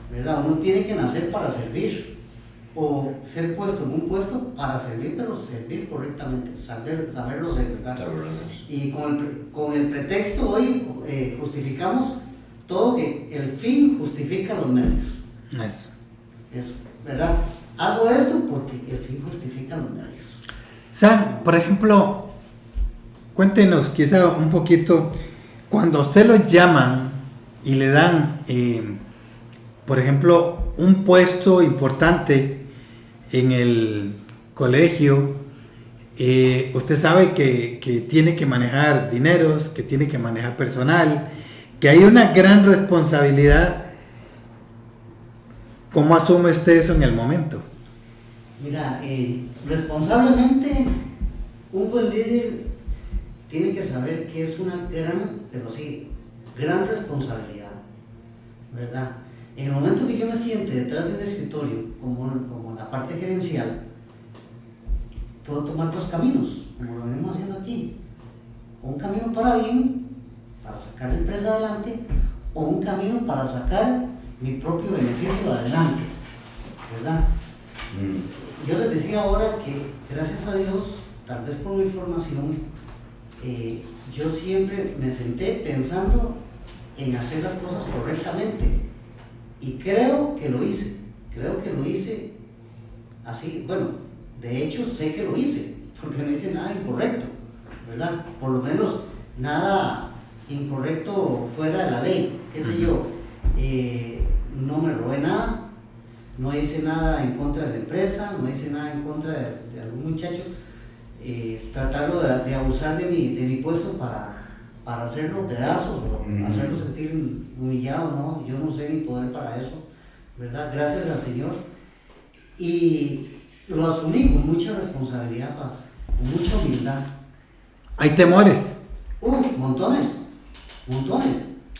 ¿verdad? Uno tiene que nacer para servir, o ser puesto en un puesto para servir, pero servir correctamente, saberlo ser, ¿verdad? Y con el pretexto hoy justificamos todo, que el fin justifica los medios. Eso, ¿verdad? Hago esto porque el fin justifica los medios. San, por ejemplo, cuéntenos quizá un poquito, cuando a usted lo llaman y le dan, por ejemplo, un puesto importante en el colegio, usted sabe que tiene que manejar dineros, que tiene que manejar personal, que hay una gran responsabilidad. ¿Cómo asume usted eso en el momento? Mira, responsablemente, un buen líder tiene que saber que es una gran responsabilidad, ¿verdad? En el momento que yo me siente detrás de un escritorio, como la parte gerencial, puedo tomar dos caminos, como lo venimos haciendo aquí. Un camino para bien, para sacar la empresa adelante, o un camino para sacar mi propio beneficio adelante, ¿verdad? Yo les decía ahora que, gracias a Dios, tal vez por mi formación, yo siempre me senté pensando en hacer las cosas correctamente. Y creo que lo hice así. Bueno, de hecho sé que lo hice, porque no hice nada incorrecto, ¿verdad? Por lo menos nada incorrecto fuera de la ley, qué sé yo. No me robé nada, no hice nada en contra de la empresa, no hice nada en contra de algún muchacho, tratarlo de abusar de mi puesto para hacerlo pedazos o hacerlo sentir humillado, ¿no? Yo no sé mi poder para eso, ¿verdad? Gracias al Señor. Y lo asumí con mucha responsabilidad, Paz, con mucha humildad. ¿Hay temores? Montones.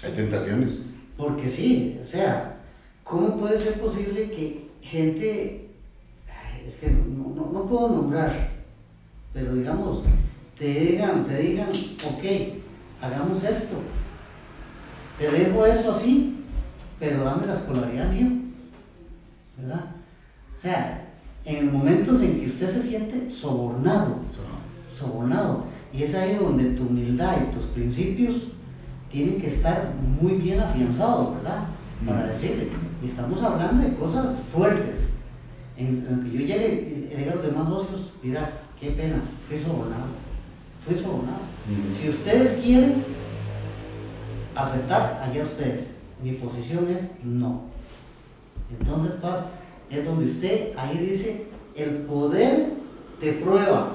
Hay tentaciones. Porque sí, o sea, ¿cómo puede ser posible que gente, es que no puedo nombrar, pero digamos, te digan, ok, hagamos esto, te dejo eso así, pero dame la escolaridad mía, ¿verdad? O sea, en momentos en que usted se siente sobornado, y es ahí donde tu humildad y tus principios tienen que estar muy bien afianzados, ¿verdad? Para decirle, estamos hablando de cosas fuertes. En que yo llegue a los demás socios, mira, qué pena, fui sobornado. Si ustedes quieren aceptar, allá ustedes. Mi posición es no. Entonces, Paz, es donde usted ahí dice, el poder te prueba.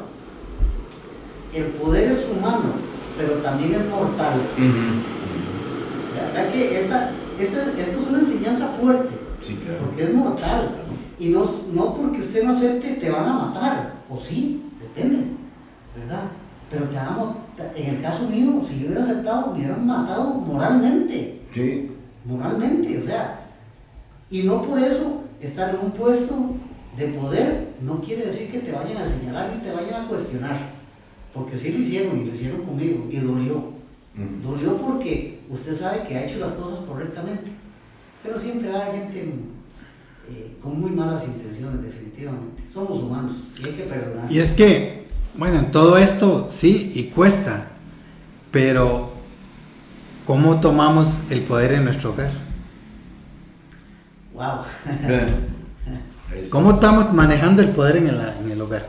El poder es humano, pero también es mortal. ¿Verdad que esto es una enseñanza fuerte? Sí, claro. Porque es mortal. Y no porque usted no acepte te van a matar. O sí, depende, ¿verdad? Pero te van a matar. En el caso mío, si yo hubiera aceptado, me hubieran matado moralmente. ¿Qué? Moralmente, o sea. Y no por eso estar en un puesto de poder no quiere decir que te vayan a señalar y te vayan a cuestionar. Porque sí lo hicieron, y lo hicieron conmigo, y dolió. Dolió porque usted sabe que ha hecho las cosas correctamente. Pero siempre hay gente con muy malas intenciones, definitivamente. Somos humanos y hay que perdonar. Y es que, bueno, en todo esto sí, y cuesta, pero ¿cómo tomamos el poder en nuestro hogar? Wow. ¿Cómo estamos manejando el poder en el hogar?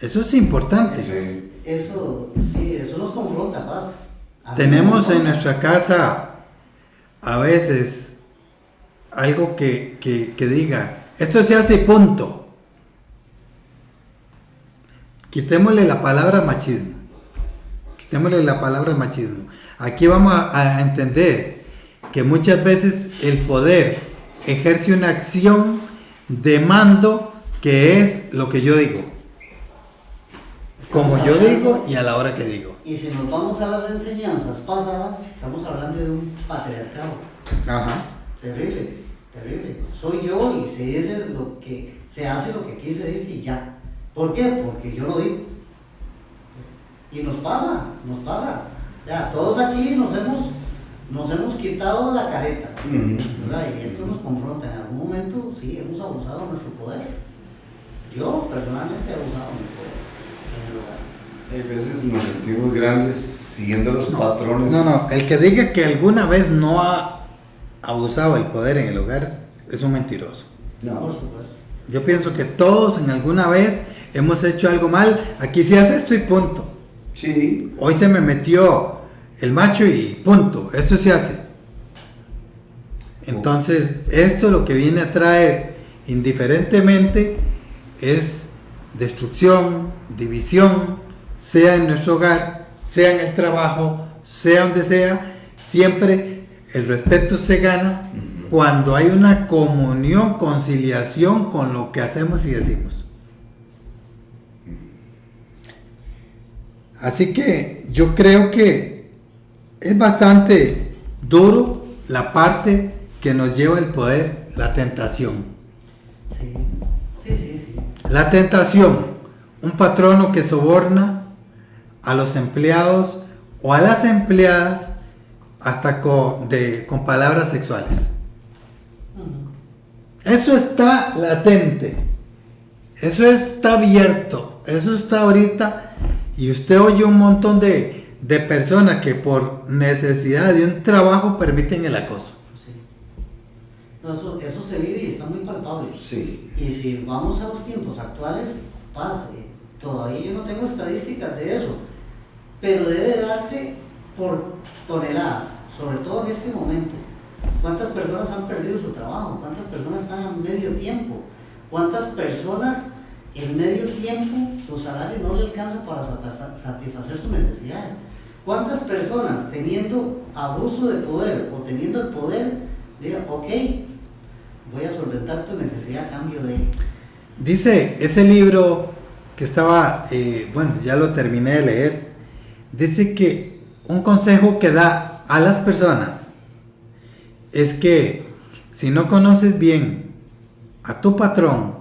Eso es importante. Eso nos confronta, paz. Tenemos en nuestra casa a veces algo que diga, esto se hace y punto. Quitémosle la palabra machismo. Aquí vamos a entender que muchas veces el poder ejerce una acción de mando que es lo que yo digo. Como yo digo y a la hora que digo. Y si nos vamos a las enseñanzas pasadas, estamos hablando de un patriarcado. Ajá. Terrible. Soy yo y se hace lo que aquí se dice y ya. ¿Por qué? Porque yo lo digo. Y nos pasa. Ya, todos aquí nos hemos quitado la careta. ¿Verdad? Y esto nos confronta. En algún momento, sí, hemos abusado de nuestro poder. Yo, personalmente, he abusado de mi poder en el hogar. Hay veces nos sentimos grandes siguiendo los patrones. No, el que diga que alguna vez no ha abusado del poder en el hogar es un mentiroso. No. Por supuesto. Yo pienso que todos en alguna vez hemos hecho algo mal. Aquí se hace esto y punto. Sí. Hoy se me metió el macho y punto. Esto se hace. Entonces, esto lo que viene a traer indiferentemente es destrucción, división, sea en nuestro hogar, sea en el trabajo, sea donde sea. Siempre el respeto se gana cuando hay una comunión, conciliación con lo que hacemos y decimos. Así que yo creo que es bastante duro la parte que nos lleva el poder, la tentación. Sí. La tentación, un patrono que soborna a los empleados o a las empleadas hasta con palabras sexuales. Eso está latente, eso está abierto, eso está ahorita. Y usted oye un montón de personas que por necesidad de un trabajo permiten el acoso. Sí. No, eso se vive y está muy palpable. Sí. Y si vamos a los tiempos actuales, todavía yo no tengo estadísticas de eso, pero debe darse por toneladas, sobre todo en este momento. ¿Cuántas personas han perdido su trabajo? ¿Cuántas personas están a medio tiempo? ¿Cuántas personas en medio tiempo su salario no le alcanza para satisfacer sus necesidades? ¿Cuántas personas teniendo abuso de poder o teniendo el poder digan, ok, voy a solventar tu necesidad a cambio de... Dice ese libro que estaba, ya lo terminé de leer, dice que un consejo que da a las personas es que si no conoces bien a tu patrón,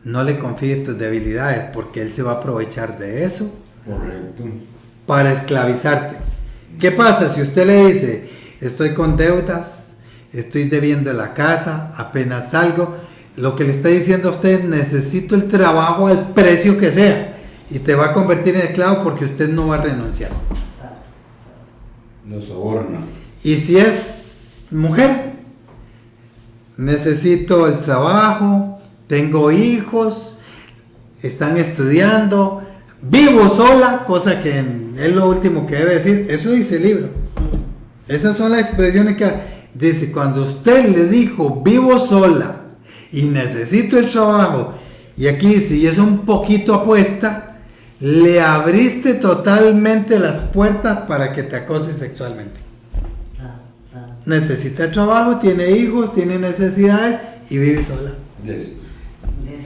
no le confíes tus debilidades porque él se va a aprovechar de eso. Correcto. Para esclavizarte. ¿Qué pasa si usted le dice, estoy con deudas, estoy debiendo la casa, apenas salgo? Lo que le está diciendo a usted, necesito el trabajo al precio que sea y te va a convertir en esclavo porque usted no va a renunciar. Lo soborna. Y si es mujer, necesito el trabajo, tengo hijos, están estudiando, vivo sola, cosa que es lo último que debe decir. Eso dice el libro. Esas son las expresiones que dice, cuando usted le dijo vivo sola y necesito el trabajo, y aquí dice, y es un poquito apuesta, le abriste totalmente las puertas para que te acose sexualmente. Necesita el trabajo, tiene hijos, tiene necesidades y vive sola. Yes.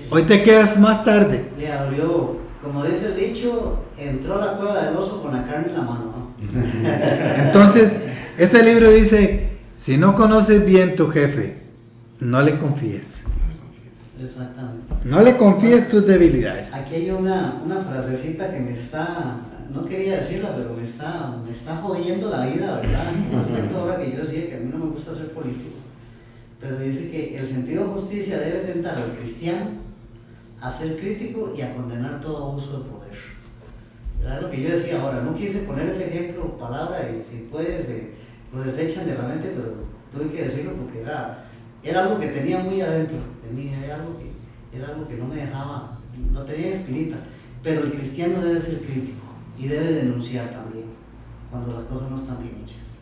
Hoy te quedas más tarde. Le abrió, como dice el dicho, entró a la cueva del oso con la carne en la mano, ¿no? Entonces, este libro dice, si no conoces bien tu jefe, no le confíes. Exactamente. No le confíes tus debilidades. Aquí hay una frasecita que me está, no quería decirla, pero me está jodiendo la vida, ¿verdad? Respecto ahora que yo decía que a mí no me gusta ser político. Pero dice que el sentido de justicia debe tentar al cristiano a ser crítico y a condenar todo abuso de poder. ¿verdad? Lo que yo decía ahora, no quise poner ese ejemplo, palabra, y si puedes, lo desechan de la mente, pero tuve que decirlo porque era algo que tenía muy adentro de mí, era algo que no me dejaba, no tenía espinita. Pero el cristiano debe ser crítico y debe denunciar también cuando las cosas no están bien hechas,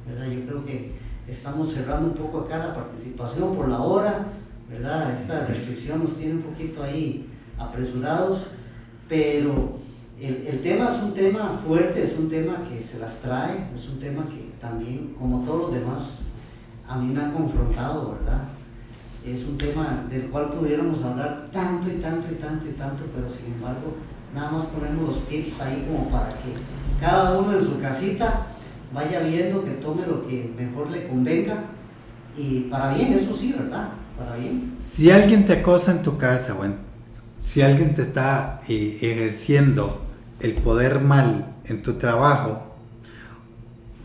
¿verdad? Yo creo que estamos cerrando un poco acá la participación por la hora, ¿verdad? Esta restricción nos tiene un poquito ahí apresurados, pero el tema es un tema fuerte, es un tema que se las trae, es un tema que también, como todos los demás, a mí me ha confrontado, ¿verdad? Es un tema del cual pudiéramos hablar tanto y tanto y tanto y tanto, pero sin embargo, nada más ponemos los tips ahí como para que cada uno en su casita vaya viendo, que tome lo que mejor le convenga, y para bien, eso sí, ¿verdad? Para bien. Si alguien te acosa en tu casa, bueno, si alguien te está ejerciendo el poder mal en tu trabajo,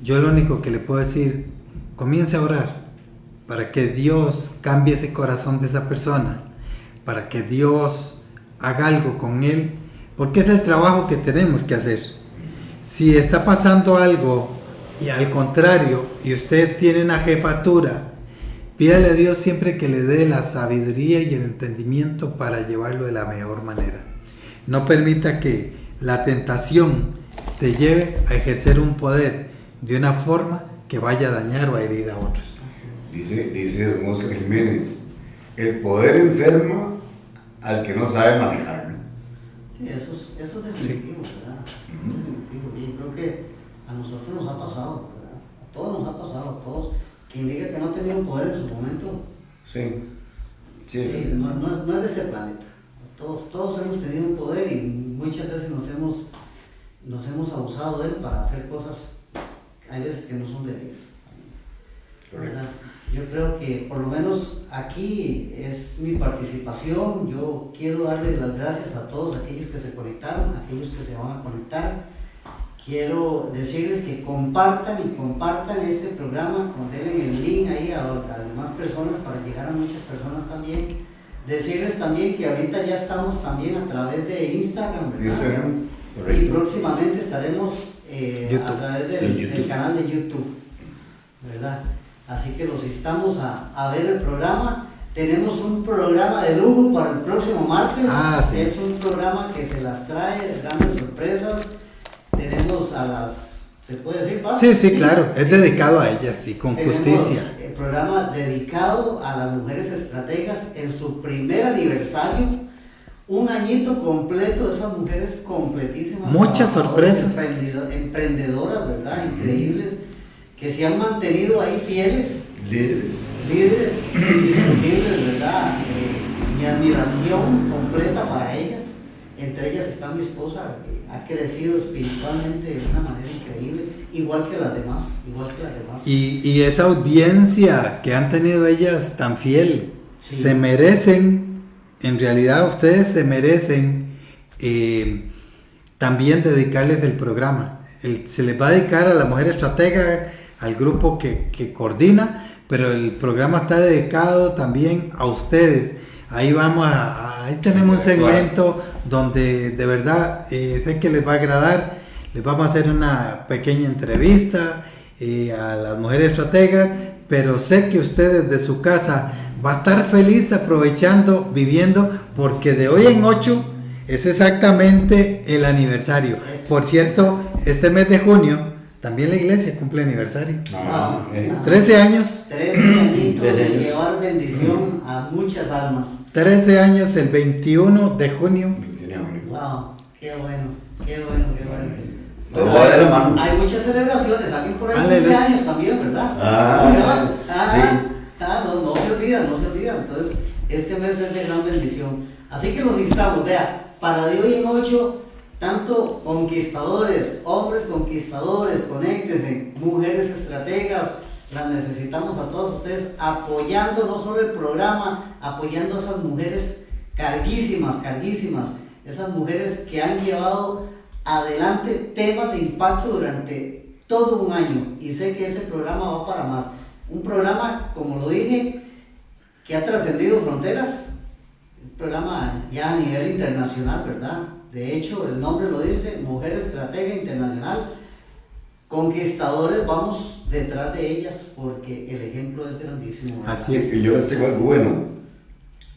yo lo único que le puedo decir, comience a orar para que Dios cambie ese corazón de esa persona, para que Dios haga algo con él, porque es el trabajo que tenemos que hacer. Si está pasando algo y al contrario, y usted tiene una jefatura, pídale a Dios siempre que le dé la sabiduría y el entendimiento para llevarlo de la mejor manera. No permita que la tentación te lleve a ejercer un poder de una forma que vaya a dañar o a herir a otros. Dice don Oscar Jiménez, el poder enferma al que no sabe manejarlo. Sí, eso es definitivo, ¿verdad? Es definitivo. Y creo que a nosotros nos ha pasado, ¿verdad? A todos nos ha pasado, a todos. Quien diga que no ha tenido poder en su momento, Sí. no es de este planeta. Todos hemos tenido un poder y muchas veces nos hemos abusado de él para hacer cosas, hay veces que no son debidas, ¿verdad? Yo creo que por lo menos aquí es mi participación. Yo quiero darle las gracias a todos aquellos que se conectaron, a aquellos que se van a conectar. Quiero decirles que compartan este programa, denle el link ahí a demás personas para llegar a muchas personas también. Decirles también que ahorita ya estamos también a través de Instagram, ¿verdad? Y próximamente estaremos a través del canal de YouTube, ¿verdad? Así que los instamos a ver el programa. Tenemos un programa de lujo para el próximo martes. Sí. Es un programa que se las trae, grandes sorpresas. Tenemos a las, ¿se puede decir, Paz? Sí, claro, es dedicado a ellas, sí, con justicia. El programa dedicado a las mujeres estrategas en su primer aniversario. Un añito completo de esas mujeres completísimas. Muchas sorpresas. Emprendedoras, ¿verdad? Increíbles, que se han mantenido ahí fieles. Líderes indiscutibles, ¿verdad? Mi admiración completa para ellas. Entre ellas está mi esposa, que ha crecido espiritualmente de una manera increíble, igual que las demás. Y esa audiencia que han tenido ellas tan fiel, sí. Se merecen, en realidad ustedes se merecen también dedicarles el programa. Se les va a dedicar a la mujer estratega, al grupo que coordina, pero el programa está dedicado también a ustedes. Ahí ahí tenemos un segmento donde de verdad sé que les va a agradar. Les vamos a hacer una pequeña entrevista a las mujeres estrategas, pero sé que ustedes de su casa va a estar feliz aprovechando, viviendo, porque de hoy en 8 es exactamente el aniversario. Por cierto, este mes de junio también la iglesia cumple aniversario. 13 años. 13 añitos de llevar bendición a muchas almas. 13 años el 21 de junio. Wow, qué bueno. Todo va de la mano. Hay muchas celebraciones, aquí por ahí cumpleaños también, ¿verdad? No se olvidan. Entonces, este mes es de gran bendición. Así que los instamos, vea, para de hoy en 8, tanto conquistadores, hombres conquistadores, conéctense, mujeres estrategas, las necesitamos a todos ustedes apoyando no solo el programa, apoyando a esas mujeres carguísimas, esas mujeres que han llevado adelante temas de impacto durante todo un año, y sé que ese programa va para más. Un programa, como lo dije, que ha trascendido fronteras, programa ya a nivel internacional, ¿verdad? De hecho, el nombre lo dice, Mujer Estratega Internacional. Conquistadores, vamos detrás de ellas porque el ejemplo es grandísimo, ¿verdad? Así es. Y yo les tengo algo bueno.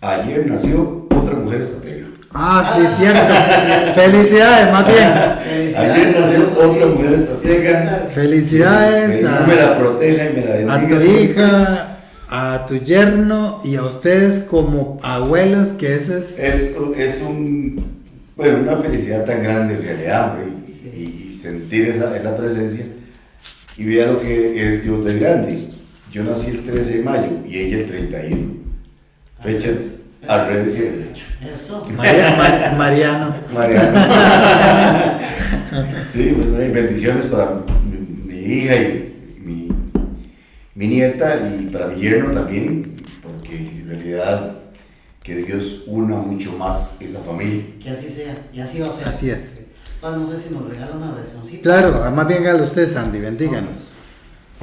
Ayer nació otra mujer estratega. Ah, sí, cierto. Felicidades, más bien. Ayer nació otra mujer estratega. Felicidades Señor me la proteja y me la bendiga. a tu hija, a tu yerno y a ustedes como abuelos, que eso es... Es bueno, una felicidad tan grande en realidad, güey, y sentir esa presencia y vea lo que es Dios de grande. Yo nací el 13 de mayo y ella el 31. Fechas al revés y al derecho. Eso. Mariano. Mariano. Sí, bueno, hay bendiciones para mi hija y mi nieta y para mi yerno también, porque en realidad que Dios una mucho más esa familia. Que así sea, y así va a ser. Así es. Padre, no sé si nos regala una oracióncita. Claro, más bien hágalo usted, Sandy, bendíganos.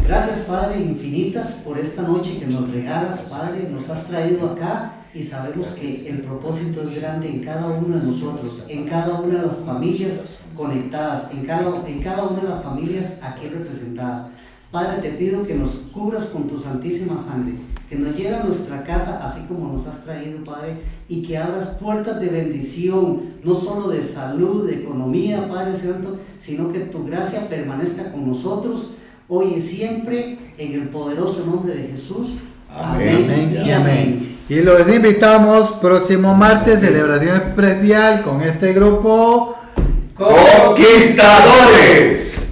Gracias, Padre, infinitas por esta noche que nos regalas, Padre, nos has traído acá y sabemos que el propósito es grande en cada uno de nosotros, en cada una de las familias conectadas, en cada una de las familias aquí representadas. Padre, te pido que nos cubras con tu santísima sangre, que nos lleve a nuestra casa así como nos has traído, Padre, y que abras puertas de bendición, no solo de salud, de economía, Padre Santo, sino que tu gracia permanezca con nosotros hoy y siempre, en el poderoso nombre de Jesús. Amén. Amén y amén. Y los invitamos próximo martes, celebración especial con este grupo. ¡Conquistadores!